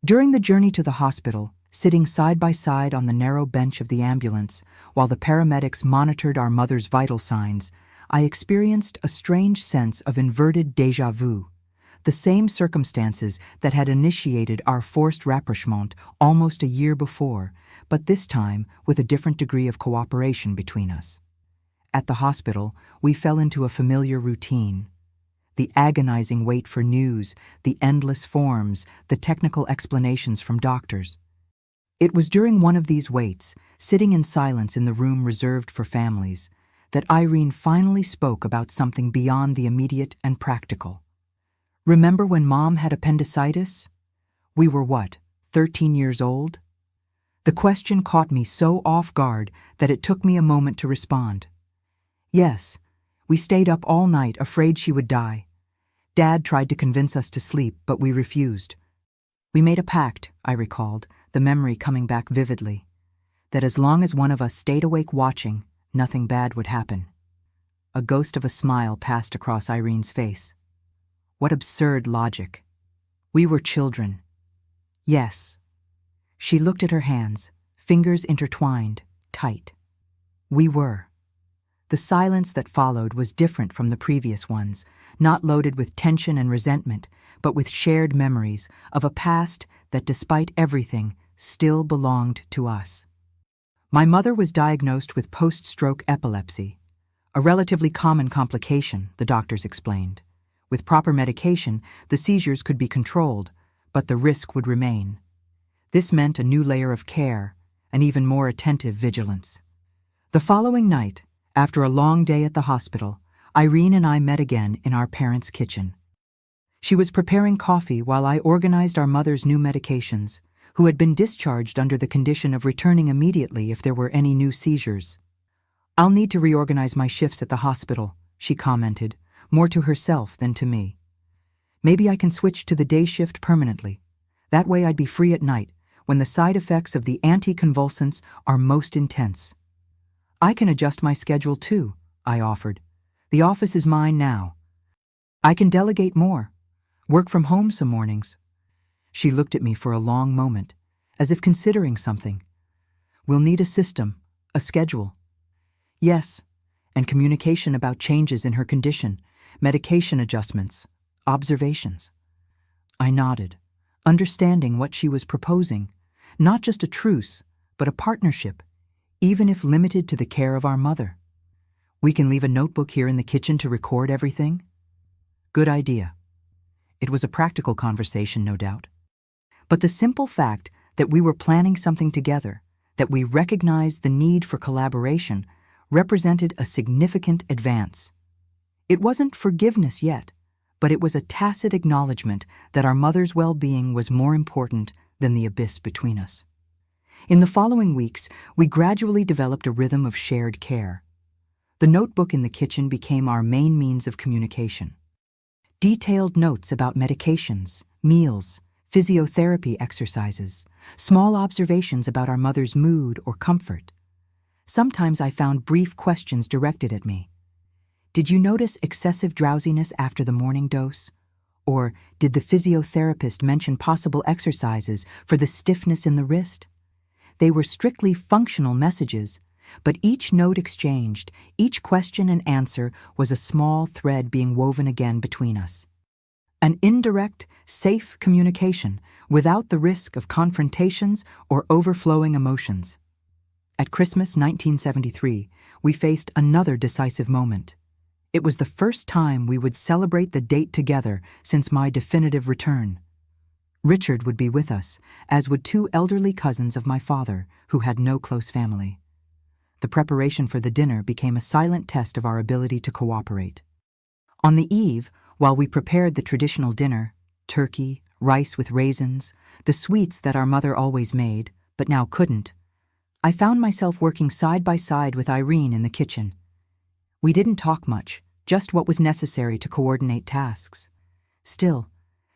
During the journey to the hospital, sitting side by side on the narrow bench of the ambulance, while the paramedics monitored our mother's vital signs, I experienced a strange sense of inverted déjà vu. The same circumstances that had initiated our forced rapprochement almost a year before, but this time with a different degree of cooperation between us. At the hospital, we fell into a familiar routine. The agonizing wait for news, the endless forms, the technical explanations from doctors. It was during one of these waits, sitting in silence in the room reserved for families, that Irene finally spoke about something beyond the immediate and practical. "Remember when Mom had appendicitis? We were 13 years old?" The question caught me so off guard that it took me a moment to respond. "Yes, we stayed up all night afraid she would die. Dad tried to convince us to sleep, but we refused. We made a pact," I recalled, the memory coming back vividly, "that as long as one of us stayed awake watching, nothing bad would happen." A ghost of a smile passed across Irene's face. What absurd logic. We were children. Yes. She looked at her hands, fingers intertwined, tight. We were. The silence that followed was different from the previous ones, not loaded with tension and resentment, but with shared memories of a past that, despite everything, still belonged to us. My mother was diagnosed with post-stroke epilepsy, a relatively common complication, the doctors explained. With proper medication, the seizures could be controlled, but the risk would remain. This meant a new layer of care, an even more attentive vigilance. The following night, after a long day at the hospital, Irene and I met again in our parents' kitchen. She was preparing coffee while I organized our mother's new medications, who had been discharged under the condition of returning immediately if there were any new seizures. "I'll need to reorganize my shifts at the hospital," she commented, more to herself than to me. "Maybe I can switch to the day shift permanently. That way I'd be free at night, when the side effects of the anticonvulsants are most intense." "I can adjust my schedule too," I offered. "The office is mine now. I can delegate more, work from home some mornings." She looked at me for a long moment, as if considering something. "We'll need a system, a schedule." "Yes, and communication about changes in her condition, medication adjustments, observations." I nodded, understanding what she was proposing, not just a truce, but a partnership, even if limited to the care of our mother. "We can leave a notebook here in the kitchen to record everything?" Good idea. It was a practical conversation, no doubt. But the simple fact that we were planning something together, that we recognized the need for collaboration, represented a significant advance. It wasn't forgiveness yet, but it was a tacit acknowledgement that our mother's well-being was more important than the abyss between us. In the following weeks, we gradually developed a rhythm of shared care. The notebook in the kitchen became our main means of communication. Detailed notes about medications, meals, physiotherapy exercises, small observations about our mother's mood or comfort. Sometimes I found brief questions directed at me. "Did you notice excessive drowsiness after the morning dose?" Or, "Did the physiotherapist mention possible exercises for the stiffness in the wrist?" They were strictly functional messages, But each note exchanged, each question and answer was a small thread being woven again between us. An indirect, safe communication without the risk of confrontations or overflowing emotions. At Christmas 1973, we faced another decisive moment. It was the first time we would celebrate the date together since my definitive return. Richard would be with us, as would two elderly cousins of my father, who had no close family. The preparation for the dinner became a silent test of our ability to cooperate. On the eve, while we prepared the traditional dinner, turkey, rice with raisins, the sweets that our mother always made, but now couldn't, I found myself working side by side with Irene in the kitchen. We didn't talk much, just what was necessary to coordinate tasks. Still,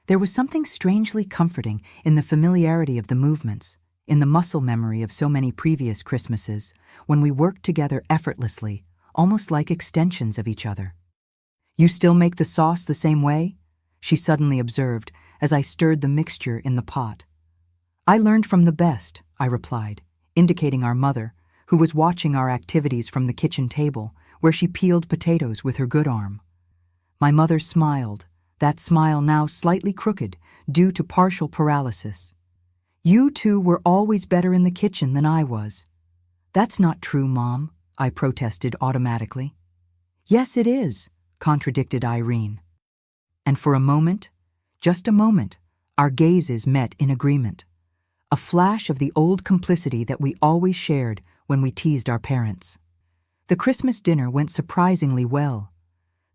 there was something strangely comforting in the familiarity of the movements, in the muscle memory of so many previous Christmases, when we worked together effortlessly, almost like extensions of each other. "You still make the sauce the same way?" she suddenly observed as I stirred the mixture in the pot. "I learned from the best," I replied, indicating our mother, who was watching our activities from the kitchen table, where she peeled potatoes with her good arm. My mother smiled, that smile now slightly crooked, due to partial paralysis. "You two were always better in the kitchen than I was." "That's not true, Mom," I protested automatically. "Yes, it is," contradicted Irene. And for a moment, just a moment, our gazes met in agreement. A flash of the old complicity that we always shared when we teased our parents. The Christmas dinner went surprisingly well.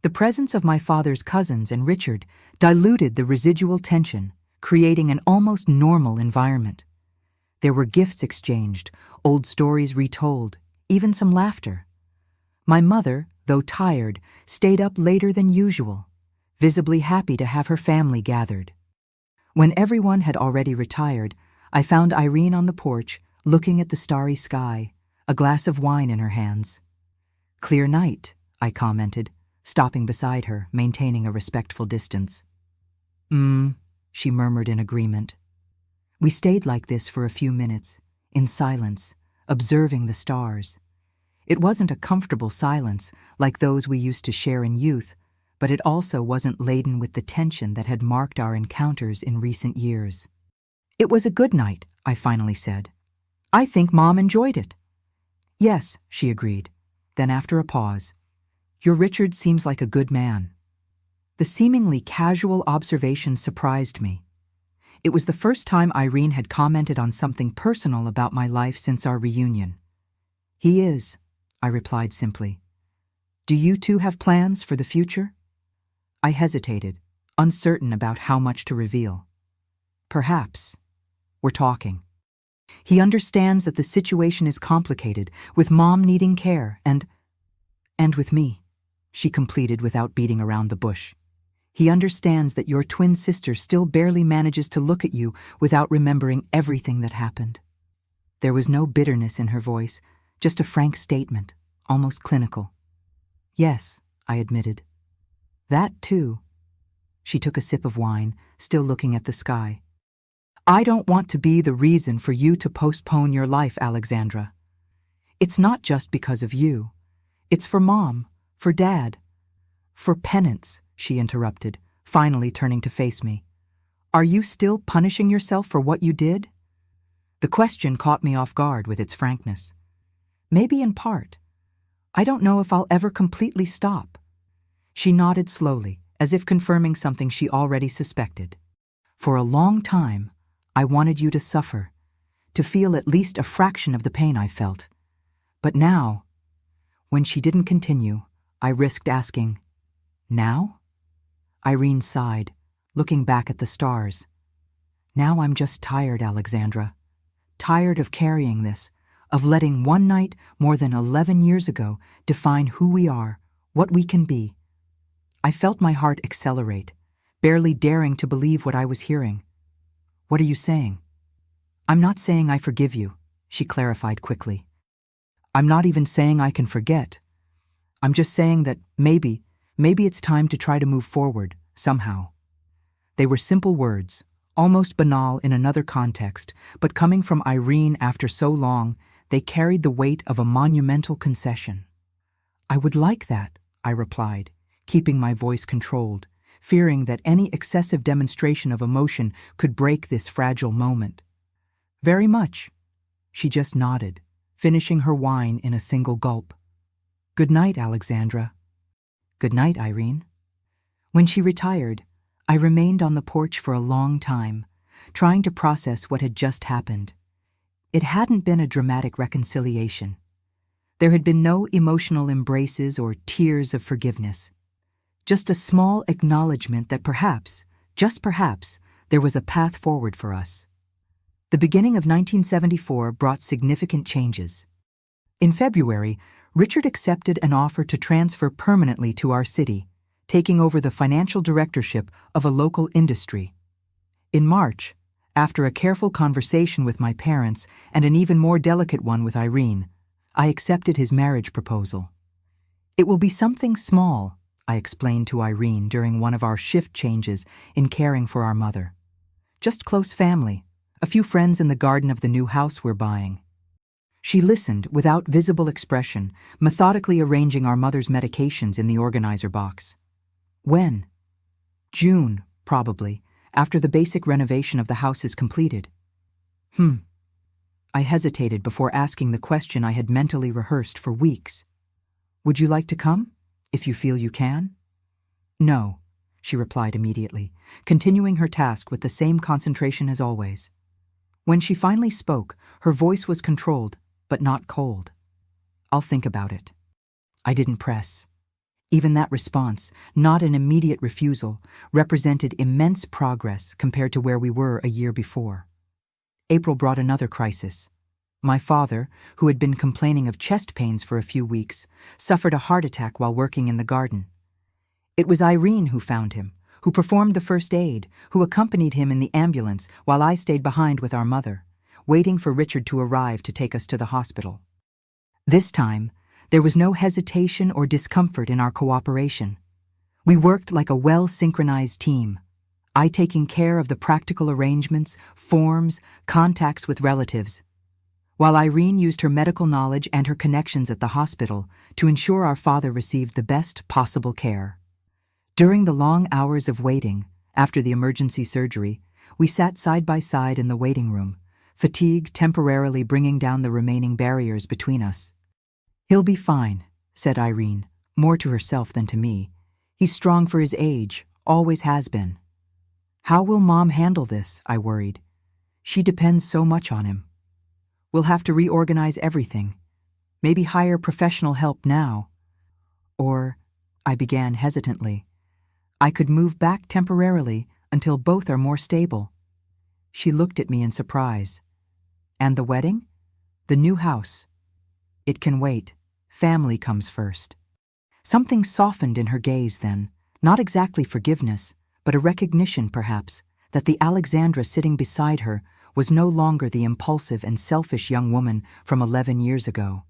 The presence of my father's cousins and Richard diluted the residual tension, creating an almost normal environment. There were gifts exchanged, old stories retold, even some laughter. My mother, though tired, stayed up later than usual, visibly happy to have her family gathered. When everyone had already retired, I found Irene on the porch, looking at the starry sky, a glass of wine in her hands. "Clear night," I commented, stopping beside her, maintaining a respectful distance. She murmured in agreement. We stayed like this for a few minutes, in silence, observing the stars. It wasn't a comfortable silence like those we used to share in youth, but it also wasn't laden with the tension that had marked our encounters in recent years. "It was a good night," I finally said. "I think Mom enjoyed it." "Yes," she agreed. Then after a pause, "Your Richard seems like a good man." The seemingly casual observation surprised me. It was the first time Irene had commented on something personal about my life since our reunion. "He is," I replied simply. "Do you two have plans for the future?" I hesitated, uncertain about how much to reveal. "Perhaps. We're talking. He understands that the situation is complicated, with Mom needing care, and with me," she completed without beating around the bush. "He understands that your twin sister still barely manages to look at you without remembering everything that happened." There was no bitterness in her voice, just a frank statement, almost clinical. "Yes," I admitted. "That too." She took a sip of wine, still looking at the sky. "I don't want to be the reason for you to postpone your life, Alexandra. It's not just because of you. It's for Mom, for Dad, for penance," she interrupted, finally turning to face me. "Are you still punishing yourself for what you did?" The question caught me off guard with its frankness. "Maybe in part. I don't know if I'll ever completely stop." She nodded slowly, as if confirming something she already suspected. "For a long time, I wanted you to suffer, to feel at least a fraction of the pain I felt. But now—" When she didn't continue, I risked asking, "Now?" Irene sighed, looking back at the stars. "Now I'm just tired, Alexandra. Tired of carrying this, of letting one night more than 11 years ago define who we are, what we can be." I felt my heart accelerate, barely daring to believe what I was hearing. "What are you saying?" "I'm not saying I forgive you," she clarified quickly. "I'm not even saying I can forget. I'm just saying that maybe it's time to try to move forward, somehow." They were simple words, almost banal in another context, but coming from Irene after so long, They carried the weight of a monumental concession. "I would like that," I replied, keeping my voice controlled, fearing that any excessive demonstration of emotion could break this fragile moment. "Very much." She just nodded, finishing her wine in a single gulp. "Good night, Alexandra." "Good night, Irene." When she retired, I remained on the porch for a long time, trying to process what had just happened. It hadn't been a dramatic reconciliation. There had been no emotional embraces or tears of forgiveness. Just a small acknowledgement that perhaps, just perhaps, there was a path forward for us. The beginning of 1974 brought significant changes. In February, Richard accepted an offer to transfer permanently to our city, taking over the financial directorship of a local industry. In March, after a careful conversation with my parents and an even more delicate one with Irene, I accepted his marriage proposal. "It will be something small," I explained to Irene during one of our shift changes in caring for our mother. "Just close family, a few friends in the garden of the new house we're buying." She listened without visible expression, methodically arranging our mother's medications in the organizer box. "When?" "June, probably, after the basic renovation of the house is completed." I hesitated before asking the question I had mentally rehearsed for weeks. "Would you like to come, if you feel you can?" "No," she replied immediately, continuing her task with the same concentration as always. When she finally spoke, her voice was controlled, but not cold. "I'll think about it." I didn't press. Even that response, not an immediate refusal, represented immense progress compared to where we were a year before. April brought another crisis. My father, who had been complaining of chest pains for a few weeks, suffered a heart attack while working in the garden. It was Irene who found him, who performed the first aid, who accompanied him in the ambulance while I stayed behind with our mother, waiting for Richard to arrive to take us to the hospital. This time, there was no hesitation or discomfort in our cooperation. We worked like a well-synchronized team, I taking care of the practical arrangements, forms, contacts with relatives, while Irene used her medical knowledge and her connections at the hospital to ensure our father received the best possible care. During the long hours of waiting, after the emergency surgery, we sat side by side in the waiting room, fatigue temporarily bringing down the remaining barriers between us. "He'll be fine," said Irene, more to herself than to me. "He's strong for his age, always has been." "How will Mom handle this?" I worried. "She depends so much on him." "We'll have to reorganize everything. Maybe hire professional help now." Or, I began hesitantly, "I could move back temporarily until both are more stable." She looked at me in surprise. "And the wedding?" "The new house." "It can wait. Family comes first." Something softened in her gaze then, not exactly forgiveness, but a recognition, perhaps, that the Alexandra sitting beside her was no longer the impulsive and selfish young woman from 11 years ago.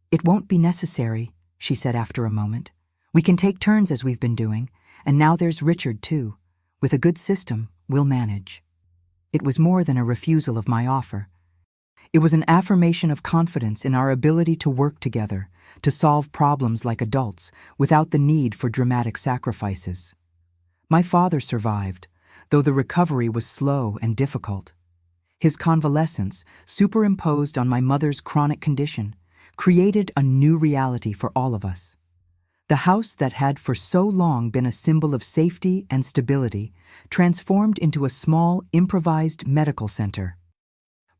"It won't be necessary," she said after a moment. "We can take turns as we've been doing, and now there's Richard, too. With a good system, we'll manage." It was more than a refusal of my offer. It was an affirmation of confidence in our ability to work together, to solve problems like adults without the need for dramatic sacrifices. My father survived, though the recovery was slow and difficult. His convalescence, superimposed on my mother's chronic condition, created a new reality for all of us. The house that had for so long been a symbol of safety and stability transformed into a small, improvised medical center.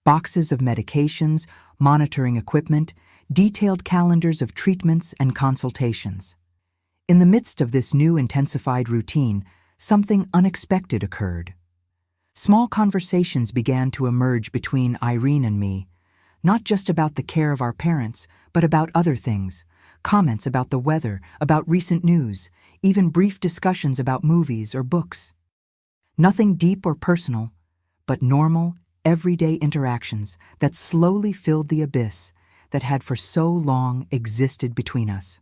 Boxes of medications, monitoring equipment, detailed calendars of treatments and consultations. In the midst of this new intensified routine, something unexpected occurred. Small conversations began to emerge between Irene and me, not just about the care of our parents, but about other things, comments about the weather, about recent news, even brief discussions about movies or books. Nothing deep or personal, but normal, everyday interactions that slowly filled the abyss that had for so long existed between us.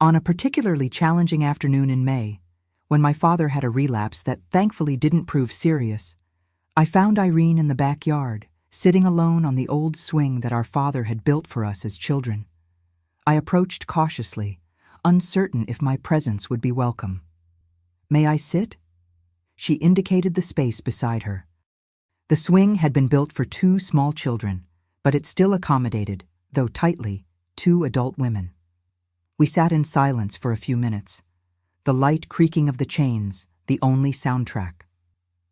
On a particularly challenging afternoon in May, when my father had a relapse that thankfully didn't prove serious, I found Irene in the backyard, sitting alone on the old swing that our father had built for us as children. I approached cautiously, uncertain if my presence would be welcome. "May I sit?" She indicated the space beside her. The swing had been built for 2 small children, but it still accommodated, though tightly, 2 adult women. We sat in silence for a few minutes, the light creaking of the chains, the only soundtrack.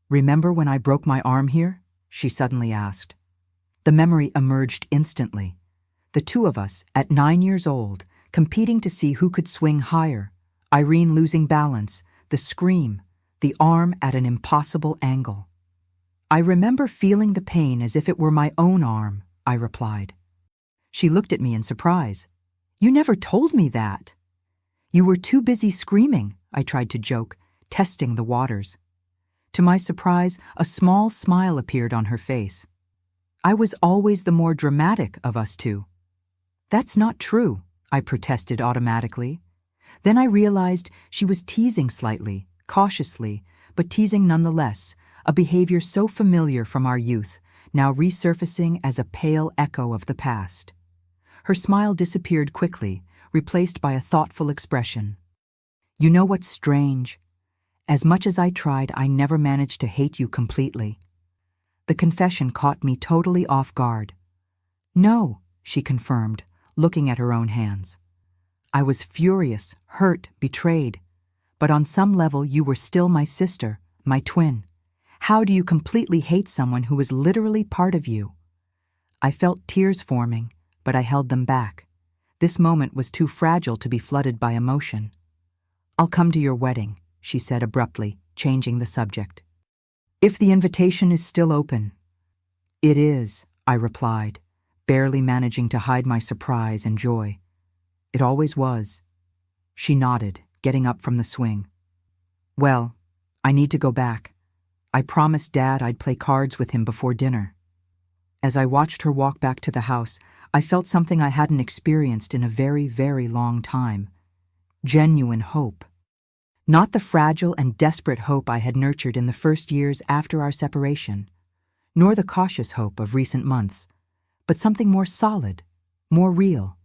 "Remember when I broke my arm here?" she suddenly asked. The memory emerged instantly. The 2 of us, at 9 years old, competing to see who could swing higher, Irene losing balance, the scream, the arm at an impossible angle. "I remember feeling the pain as if it were my own arm," I replied. She looked at me in surprise. "You never told me that." "You were too busy screaming," I tried to joke, testing the waters. To my surprise, a small smile appeared on her face. "I was always the more dramatic of us 2. "That's not true," I protested automatically. Then I realized she was teasing slightly, cautiously, but teasing nonetheless, a behavior so familiar from our youth, now resurfacing as a pale echo of the past. Her smile disappeared quickly, replaced by a thoughtful expression. "You know what's strange? As much as I tried, I never managed to hate you completely." The confession caught me totally off guard. "No," she confirmed, looking at her own hands. "I was furious, hurt, betrayed. But on some level, you were still my sister, my twin. How do you completely hate someone who is literally part of you?" I felt tears forming, but I held them back. This moment was too fragile to be flooded by emotion. "I'll come to your wedding," she said abruptly, changing the subject. "If the invitation is still open." "It is," I replied, barely managing to hide my surprise and joy. "It always was." She nodded, getting up from the swing. "Well, I need to go back. I promised Dad I'd play cards with him before dinner." As I watched her walk back to the house, I felt something I hadn't experienced in a very, very long time. Genuine hope. Not the fragile and desperate hope I had nurtured in the first years after our separation, nor the cautious hope of recent months, but something more solid, more real.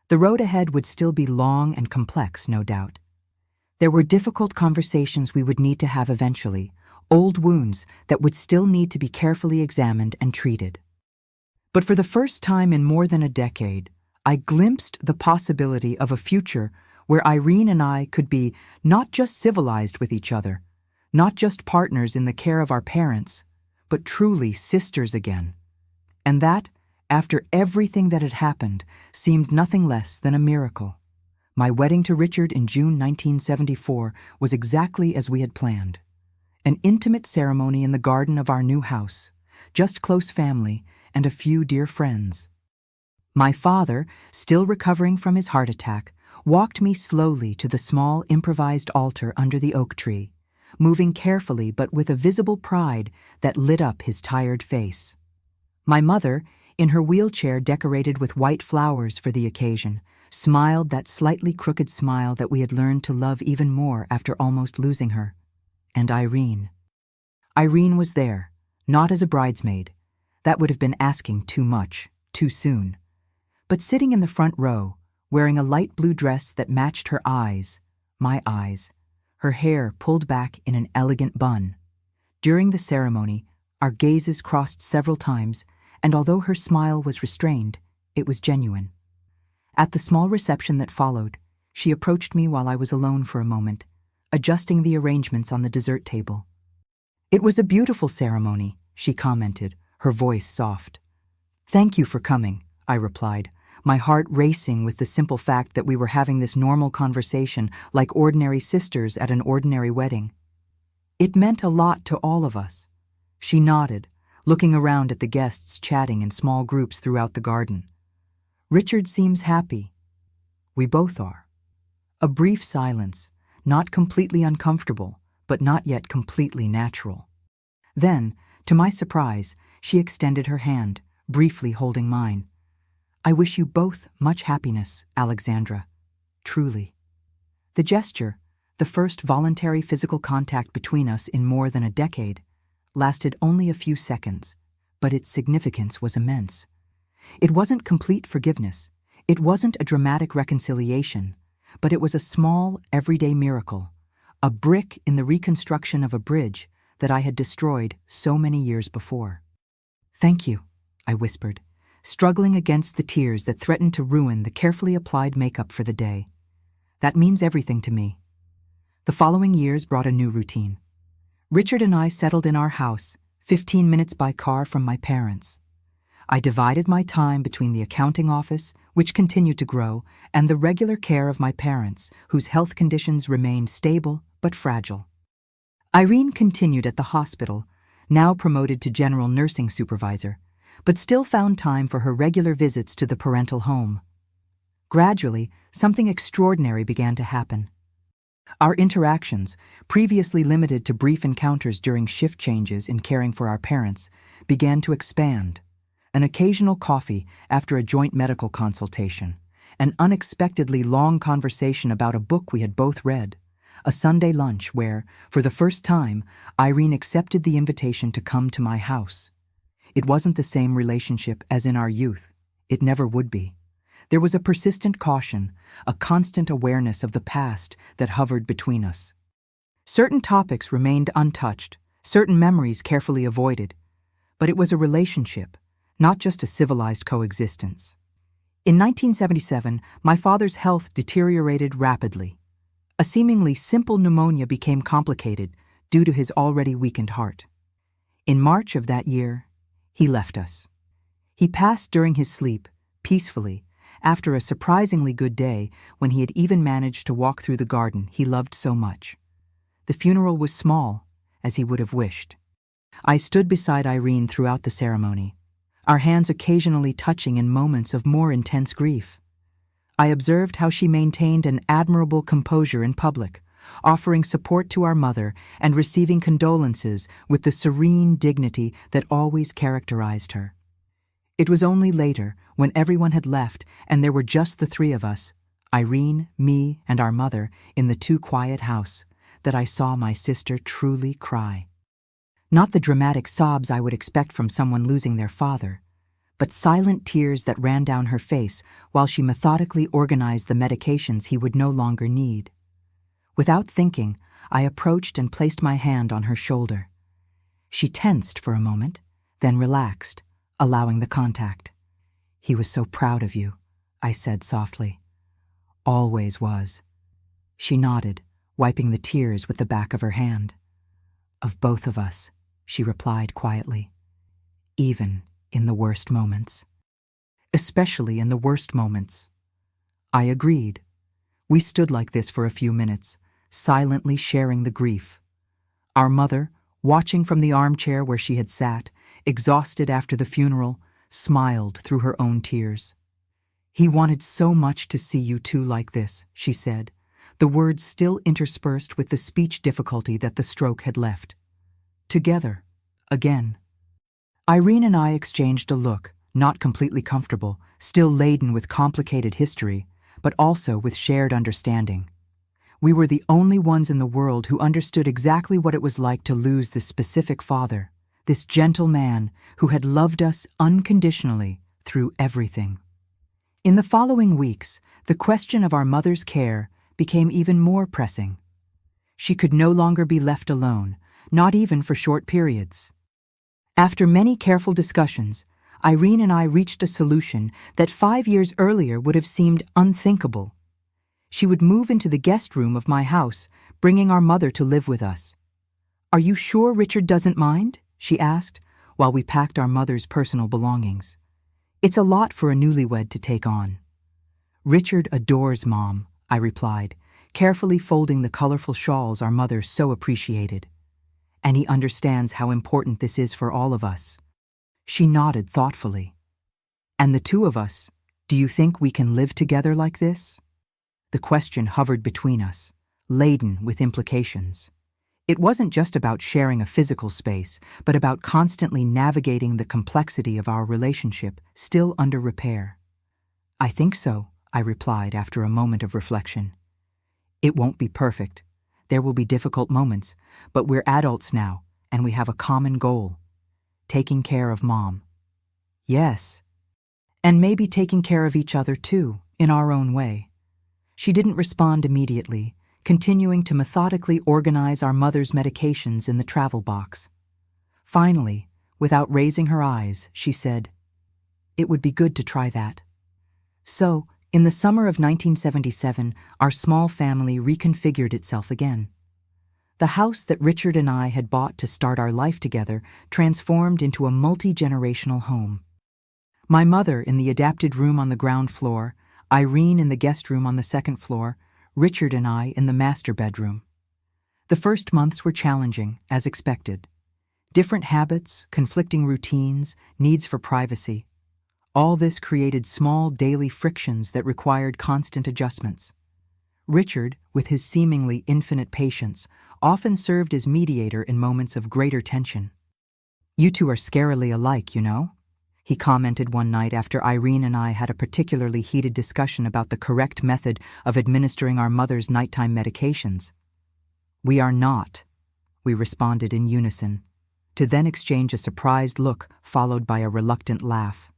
The road ahead would still be long and complex, no doubt. There were difficult conversations we would need to have eventually, old wounds that would still need to be carefully examined and treated. But for the first time in more than a decade, I glimpsed the possibility of a future where Irene and I could be not just civilized with each other, not just partners in the care of our parents, but truly sisters again. And that, after everything that had happened, seemed nothing less than a miracle. My wedding to Richard in June 1974 was exactly as we had planned. An intimate ceremony in the garden of our new house, just close family and a few dear friends. My father, still recovering from his heart attack, walked me slowly to the small improvised altar under the oak tree, moving carefully but with a visible pride that lit up his tired face. My mother, in her wheelchair decorated with white flowers for the occasion, smiled that slightly crooked smile that we had learned to love even more after almost losing her. And Irene. Irene was there, not as a bridesmaid. That would have been asking too much, too soon. But sitting in the front row, wearing a light blue dress that matched her eyes, my eyes, her hair pulled back in an elegant bun. During the ceremony, our gazes crossed several times, and although her smile was restrained, it was genuine. At the small reception that followed, she approached me while I was alone for a moment, adjusting the arrangements on the dessert table. "It was a beautiful ceremony," she commented, her voice soft. "Thank you for coming," I replied, my heart racing with the simple fact that we were having this normal conversation like ordinary sisters at an ordinary wedding. "It meant a lot to all of us." She nodded, looking around at the guests chatting in small groups throughout the garden. "Richard seems happy." "We both are." A brief silence, not completely uncomfortable, but not yet completely natural. Then, to my surprise, she extended her hand, briefly holding mine. "I wish you both much happiness, Alexandra. Truly." The gesture, the first voluntary physical contact between us in more than a decade, lasted only a few seconds, but its significance was immense. It wasn't complete forgiveness. It wasn't a dramatic reconciliation, but it was a small, everyday miracle, a brick in the reconstruction of a bridge that I had destroyed so many years before. "Thank you," I whispered, struggling against the tears that threatened to ruin the carefully applied makeup for the day. "That means everything to me." The following years brought a new routine. Richard and I settled in our house, 15 minutes by car from my parents. I divided my time between the accounting office, which continued to grow, and the regular care of my parents, whose health conditions remained stable but fragile. Irene continued at the hospital, now promoted to general nursing supervisor, but still found time for her regular visits to the parental home. Gradually, something extraordinary began to happen. Our interactions, previously limited to brief encounters during shift changes in caring for our parents, began to expand. An occasional coffee after a joint medical consultation, an unexpectedly long conversation about a book we had both read, a Sunday lunch where, for the first time, Irene accepted the invitation to come to my house. It wasn't the same relationship as in our youth. It never would be. There was a persistent caution, a constant awareness of the past that hovered between us. Certain topics remained untouched, certain memories carefully avoided, but it was a relationship, not just a civilized coexistence. In 1977, my father's health deteriorated rapidly. A seemingly simple pneumonia became complicated due to his already weakened heart. In March of that year, he left us. He passed during his sleep, peacefully, after a surprisingly good day when he had even managed to walk through the garden he loved so much. The funeral was small, as he would have wished. I stood beside Irene throughout the ceremony, our hands occasionally touching in moments of more intense grief. I observed how she maintained an admirable composure in public, offering support to our mother and receiving condolences with the serene dignity that always characterized her. It was only later, when everyone had left and there were just the three of us, Irene, me, and our mother, in the too-quiet house, that I saw my sister truly cry. Not the dramatic sobs I would expect from someone losing their father, but silent tears that ran down her face while she methodically organized the medications he would no longer need. Without thinking, I approached and placed my hand on her shoulder. She tensed for a moment, then relaxed, allowing the contact. "He was so proud of you," I said softly. "Always was." She nodded, wiping the tears with the back of her hand. "Of both of us," she replied quietly. "Even in the worst moments." "Especially in the worst moments." I agreed. We stood like this for a few minutes, silently sharing the grief. Our mother, watching from the armchair where she had sat, exhausted after the funeral, smiled through her own tears. "He wanted so much to see you two like this," she said, the words still interspersed with the speech difficulty that the stroke had left. "Together, again." Irene and I exchanged a look, not completely comfortable, still laden with complicated history, but also with shared understanding. We were the only ones in the world who understood exactly what it was like to lose this specific father, this gentle man who had loved us unconditionally through everything. In the following weeks, the question of our mother's care became even more pressing. She could no longer be left alone, not even for short periods. After many careful discussions, Irene and I reached a solution that 5 years earlier would have seemed unthinkable. She would move into the guest room of my house, bringing our mother to live with us. "Are you sure Richard doesn't mind?" she asked, while we packed our mother's personal belongings. "It's a lot for a newlywed to take on." "Richard adores Mom," I replied, carefully folding the colorful shawls our mother so appreciated. "And he understands how important this is for all of us." She nodded thoughtfully. "And the two of us, do you think we can live together like this?" The question hovered between us, laden with implications. It wasn't just about sharing a physical space, but about constantly navigating the complexity of our relationship, still under repair. "I think so," I replied after a moment of reflection. "It won't be perfect. There will be difficult moments, but we're adults now, and we have a common goal: taking care of Mom. Yes. And maybe taking care of each other too, in our own way. She didn't respond immediately, continuing to methodically organize our mother's medications in the travel box. Finally, without raising her eyes, she said, "It would be good to try that." So, in the summer of 1977, our small family reconfigured itself again. The house that Richard and I had bought to start our life together transformed into a multi-generational home. My mother in the adapted room on the ground floor, Irene in the guest room on the second floor, Richard and I in the master bedroom. The first months were challenging, as expected. Different habits, conflicting routines, needs for privacy. All this created small daily frictions that required constant adjustments. Richard, with his seemingly infinite patience, often served as mediator in moments of greater tension. "You two are scarily alike, you know," he commented one night after Irene and I had a particularly heated discussion about the correct method of administering our mother's nighttime medications. "We are not," we responded in unison, to then exchange a surprised look followed by a reluctant laugh.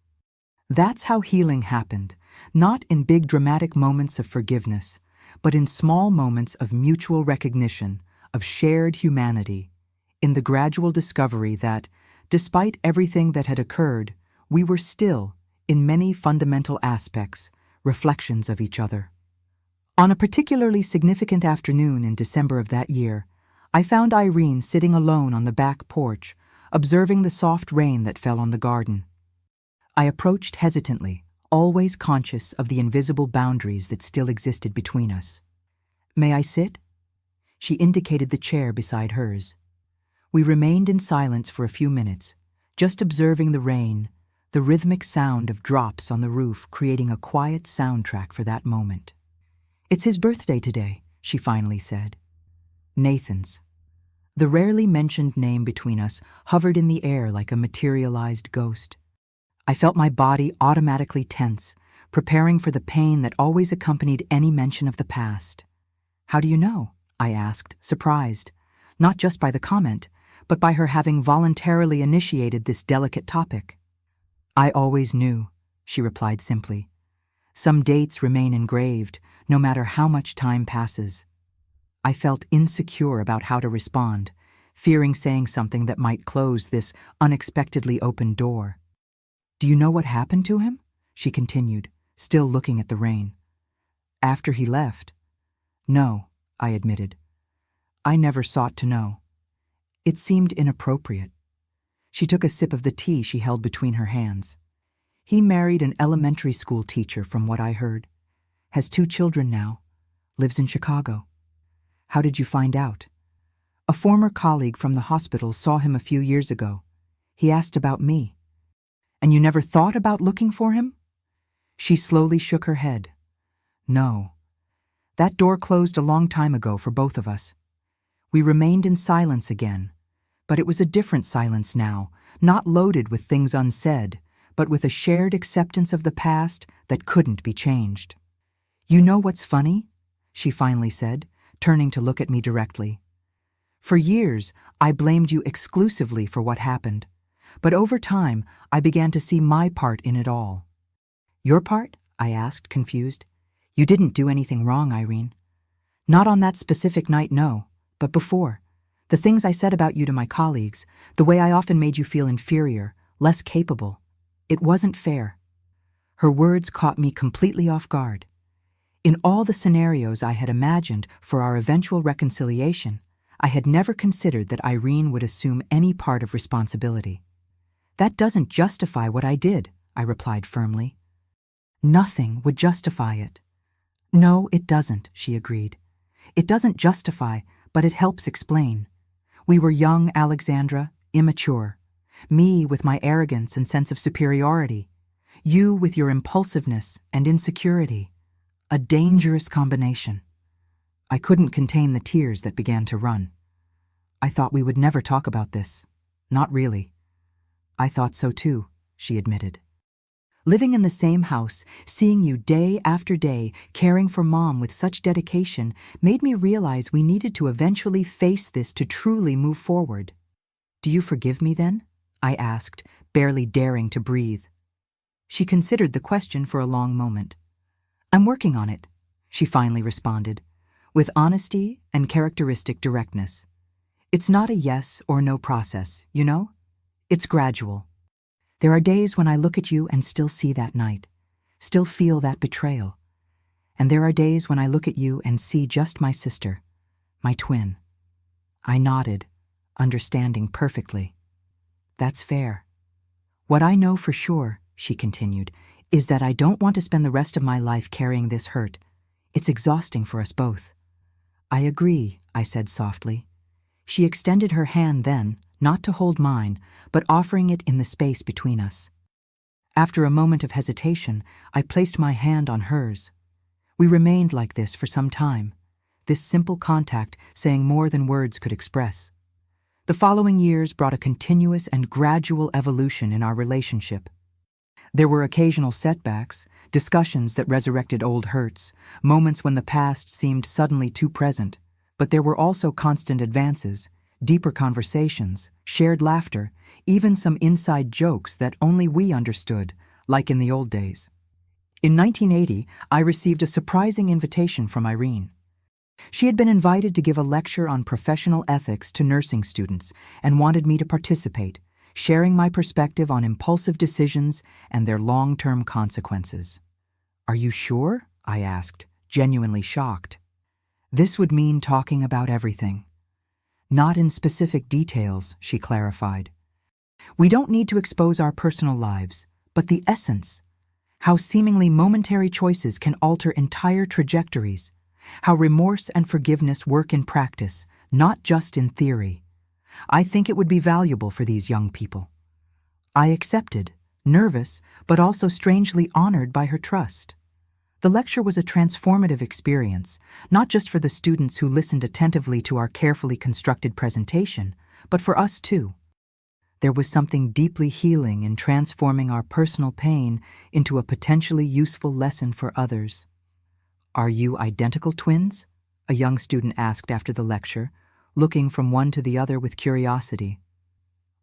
That's how healing happened, not in big dramatic moments of forgiveness, but in small moments of mutual recognition, of shared humanity, in the gradual discovery that, despite everything that had occurred, we were still, in many fundamental aspects, reflections of each other. On a particularly significant afternoon in December of that year, I found Irene sitting alone on the back porch, observing the soft rain that fell on the garden. I approached hesitantly, always conscious of the invisible boundaries that still existed between us. "May I sit?" She indicated the chair beside hers. We remained in silence for a few minutes, just observing the rain, the rhythmic sound of drops on the roof creating a quiet soundtrack for that moment. "It's his birthday today," she finally said. "Nathan's." The rarely mentioned name between us hovered in the air like a materialized ghost. I felt my body automatically tense, preparing for the pain that always accompanied any mention of the past. "How do you know?" I asked, surprised, not just by the comment, but by her having voluntarily initiated this delicate topic. "I always knew," she replied simply. "Some dates remain engraved, no matter how much time passes." I felt insecure about how to respond, fearing saying something that might close this unexpectedly open door. "Do you know what happened to him?" she continued, still looking at the rain. "After he left?" "No," I admitted. "I never sought to know. It seemed inappropriate." She took a sip of the tea she held between her hands. "He married an elementary school teacher, from what I heard. Has 2 children now. Lives in Chicago." "How did you find out?" "A former colleague from the hospital saw him a few years ago. He asked about me." "And you never thought about looking for him?" She slowly shook her head. "No. That door closed a long time ago for both of us." We remained in silence again, but it was a different silence now, not loaded with things unsaid, but with a shared acceptance of the past that couldn't be changed. "You know what's funny?" she finally said, turning to look at me directly. "For years, I blamed you exclusively for what happened. But over time, I began to see my part in it all." "Your part?" I asked, confused. "You didn't do anything wrong, Irene." "Not on that specific night, no, but before. The things I said about you to my colleagues, the way I often made you feel inferior, less capable. It wasn't fair." Her words caught me completely off guard. In all the scenarios I had imagined for our eventual reconciliation, I had never considered that Irene would assume any part of responsibility. "That doesn't justify what I did," I replied firmly. "Nothing would justify it." "No, it doesn't," she agreed. "It doesn't justify, but it helps explain. We were young, Alexandra, immature. Me with my arrogance and sense of superiority. You with your impulsiveness and insecurity. A dangerous combination." I couldn't contain the tears that began to run. "I thought we would never talk about this. Not really." "I thought so too," she admitted. "Living in the same house, seeing you day after day, caring for Mom with such dedication, made me realize we needed to eventually face this to truly move forward." "Do you forgive me then?" I asked, barely daring to breathe. She considered the question for a long moment. I'm working on it, she finally responded, with honesty and characteristic directness. It's not a yes or no process, you know? It's gradual. There are days when I look at you and still see that night, still feel that betrayal. And there are days when I look at you and see just my sister, my twin. I nodded, understanding perfectly. That's fair. What I know for sure, she continued, is that I don't want to spend the rest of my life carrying this hurt. It's exhausting for us both. I agree, I said softly. She extended her hand then, not to hold mine, but offering it in the space between us. After a moment of hesitation, I placed my hand on hers. We remained like this for some time, this simple contact saying more than words could express. The following years brought a continuous and gradual evolution in our relationship. There were occasional setbacks, discussions that resurrected old hurts, moments when the past seemed suddenly too present, but there were also constant advances, deeper conversations, shared laughter, even some inside jokes that only we understood, like in the old days. In 1980, I received a surprising invitation from Irene. She had been invited to give a lecture on professional ethics to nursing students and wanted me to participate, sharing my perspective on impulsive decisions and their long-term consequences. Are you sure? I asked, genuinely shocked. This would mean talking about everything. Not in specific details, she clarified. We don't need to expose our personal lives, but the essence. How seemingly momentary choices can alter entire trajectories. How remorse and forgiveness work in practice, not just in theory. I think it would be valuable for these young people. I accepted, nervous, but also strangely honored by her trust. The lecture was a transformative experience, not just for the students who listened attentively to our carefully constructed presentation, but for us too. There was something deeply healing in transforming our personal pain into a potentially useful lesson for others. Are you identical twins? A young student asked after the lecture, looking from one to the other with curiosity.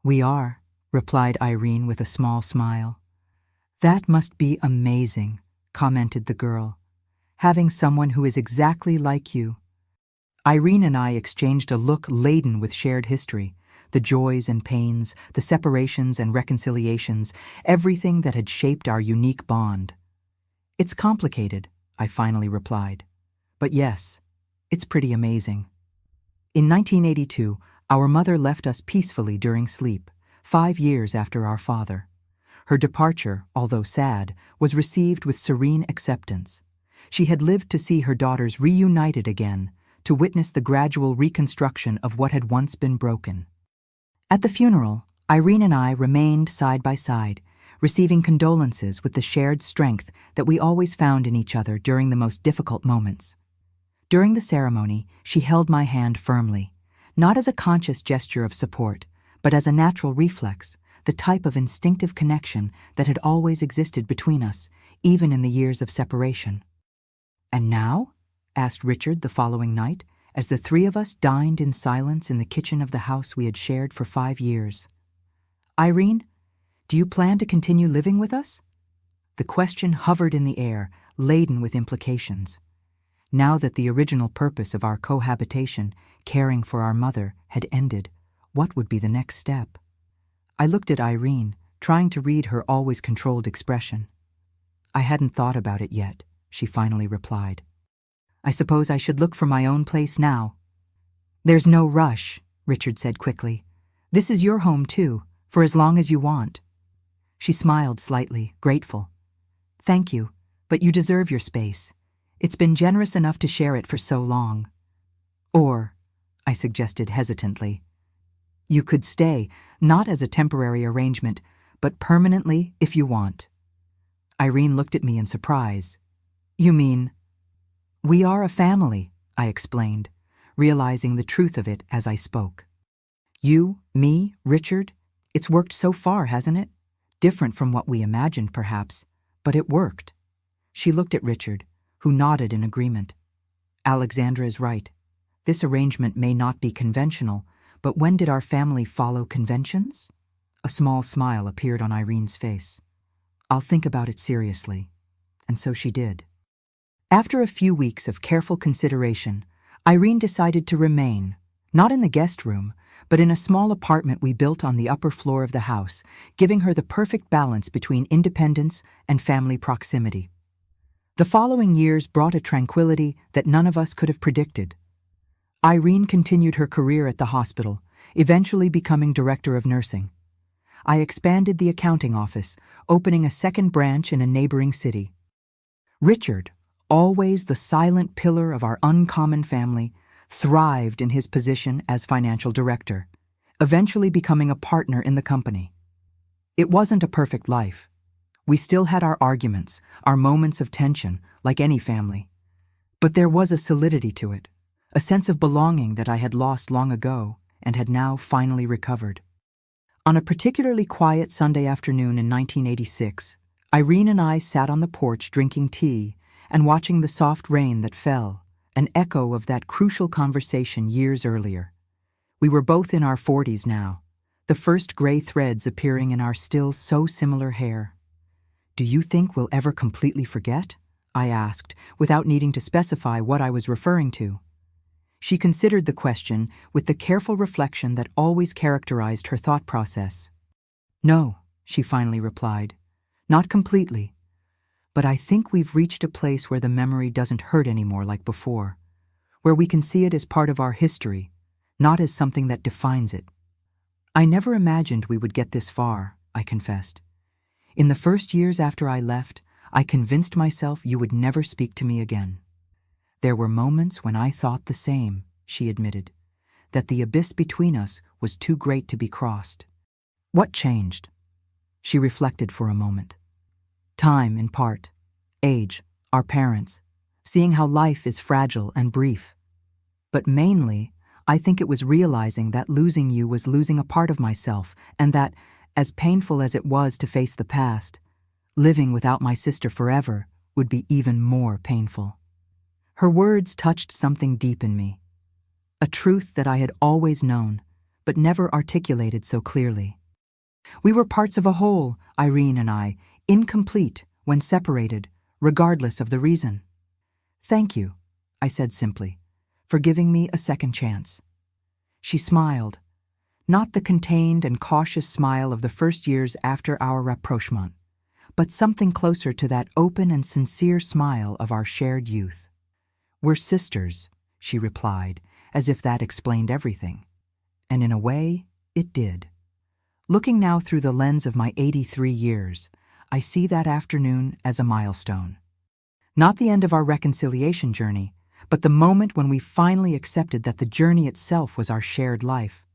We are, replied Irene with a small smile. That must be amazing, commented the girl. Having someone who is exactly like you. Irene and I exchanged a look laden with shared history, the joys and pains, the separations and reconciliations, everything that had shaped our unique bond. It's complicated, I finally replied. But yes, it's pretty amazing. In 1982, our mother left us peacefully during sleep, 5 years after our father. Her departure, although sad, was received with serene acceptance. She had lived to see her daughters reunited again, to witness the gradual reconstruction of what had once been broken. At the funeral, Irene and I remained side by side, receiving condolences with the shared strength that we always found in each other during the most difficult moments. During the ceremony, she held my hand firmly, not as a conscious gesture of support, but as a natural reflex, the type of instinctive connection that had always existed between us, even in the years of separation. And now? Asked Richard the following night, as the three of us dined in silence in the kitchen of the house we had shared for 5 years. Irene, do you plan to continue living with us? The question hovered in the air, laden with implications. Now that the original purpose of our cohabitation, caring for our mother, had ended, what would be the next step? I looked at Irene, trying to read her always controlled expression. I hadn't thought about it yet, she finally replied. I suppose I should look for my own place now. There's no rush, Richard said quickly. This is your home too, for as long as you want. She smiled slightly, grateful. Thank you, but you deserve your space. It's been generous enough to share it for so long. Or, I suggested hesitantly, you could stay, not as a temporary arrangement, but permanently if you want. Irene looked at me in surprise. You mean? We are a family, I explained, realizing the truth of it as I spoke. You, me, Richard, it's worked so far, hasn't it? Different from what we imagined, perhaps, but it worked. She looked at Richard, who nodded in agreement. Alexandra is right. This arrangement may not be conventional, but when did our family follow conventions? A small smile appeared on Irene's face. "I'll think about it seriously." And so she did. After a few weeks of careful consideration, Irene decided to remain, not in the guest room, but in a small apartment we built on the upper floor of the house, giving her the perfect balance between independence and family proximity. The following years brought a tranquility that none of us could have predicted. Irene continued her career at the hospital, eventually becoming director of nursing. I expanded the accounting office, opening a second branch in a neighboring city. Richard, always the silent pillar of our uncommon family, thrived in his position as financial director, eventually becoming a partner in the company. It wasn't a perfect life. We still had our arguments, our moments of tension, like any family. But there was a solidity to it, a sense of belonging that I had lost long ago and had now finally recovered. On a particularly quiet Sunday afternoon in 1986, Irene and I sat on the porch drinking tea and watching the soft rain that fell, an echo of that crucial conversation years earlier. We were both in our 40s now, the first gray threads appearing in our still so similar hair. "Do you think we'll ever completely forget?" I asked, without needing to specify what I was referring to. She considered the question with the careful reflection that always characterized her thought process. "No," she finally replied, "not completely. But I think we've reached a place where the memory doesn't hurt anymore like before, where we can see it as part of our history, not as something that defines it." "I never imagined we would get this far," I confessed. "In the first years after I left, I convinced myself you would never speak to me again." "There were moments when I thought the same," she admitted, "that the abyss between us was too great to be crossed." "What changed?" She reflected for a moment. "Time, in part. Age, our parents, seeing how life is fragile and brief. But mainly, I think it was realizing that losing you was losing a part of myself, and that, as painful as it was to face the past, living without my sister forever would be even more painful." Her words touched something deep in me, a truth that I had always known, but never articulated so clearly. We were parts of a whole, Irene and I, incomplete when separated, regardless of the reason. "Thank you," I said simply, "for giving me a second chance." She smiled, not the contained and cautious smile of the first years after our rapprochement, but something closer to that open and sincere smile of our shared youth. "We're sisters," she replied, as if that explained everything. And in a way, it did. Looking now through the lens of my 83 years, I see that afternoon as a milestone. Not the end of our reconciliation journey, but the moment when we finally accepted that the journey itself was our shared life.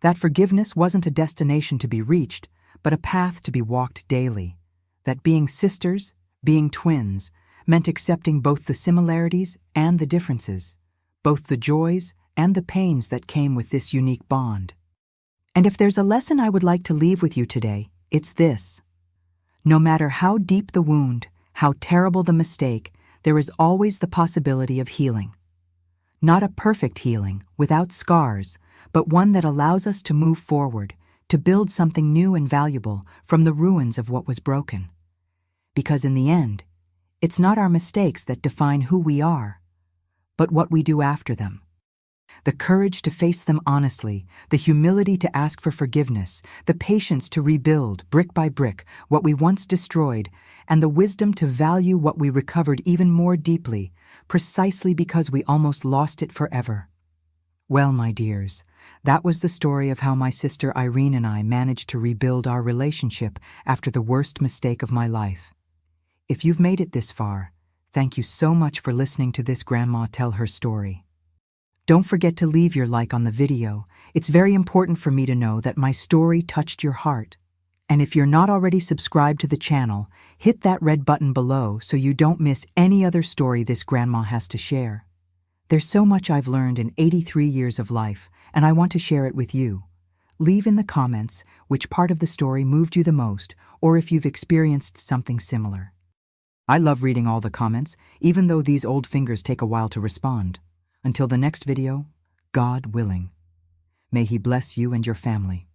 That forgiveness wasn't a destination to be reached, but a path to be walked daily. That being sisters, being twins, meant accepting both the similarities and the differences, both the joys and the pains that came with this unique bond. And if there's a lesson I would like to leave with you today, it's this. No matter how deep the wound, how terrible the mistake, there is always the possibility of healing. Not a perfect healing, without scars, but one that allows us to move forward, to build something new and valuable from the ruins of what was broken. Because in the end, it's not our mistakes that define who we are, but what we do after them. The courage to face them honestly, the humility to ask for forgiveness, the patience to rebuild, brick by brick, what we once destroyed, and the wisdom to value what we recovered even more deeply, precisely because we almost lost it forever. Well, my dears, that was the story of how my sister Irene and I managed to rebuild our relationship after the worst mistake of my life. If you've made it this far, thank you so much for listening to this grandma tell her story. Don't forget to leave your like on the video. It's very important for me to know that my story touched your heart. And if you're not already subscribed to the channel, hit that red button below so you don't miss any other story this grandma has to share. There's so much I've learned in 83 years of life, and I want to share it with you. Leave in the comments which part of the story moved you the most, or if you've experienced something similar. I love reading all the comments, even though these old fingers take a while to respond. Until the next video, God willing. May He bless you and your family.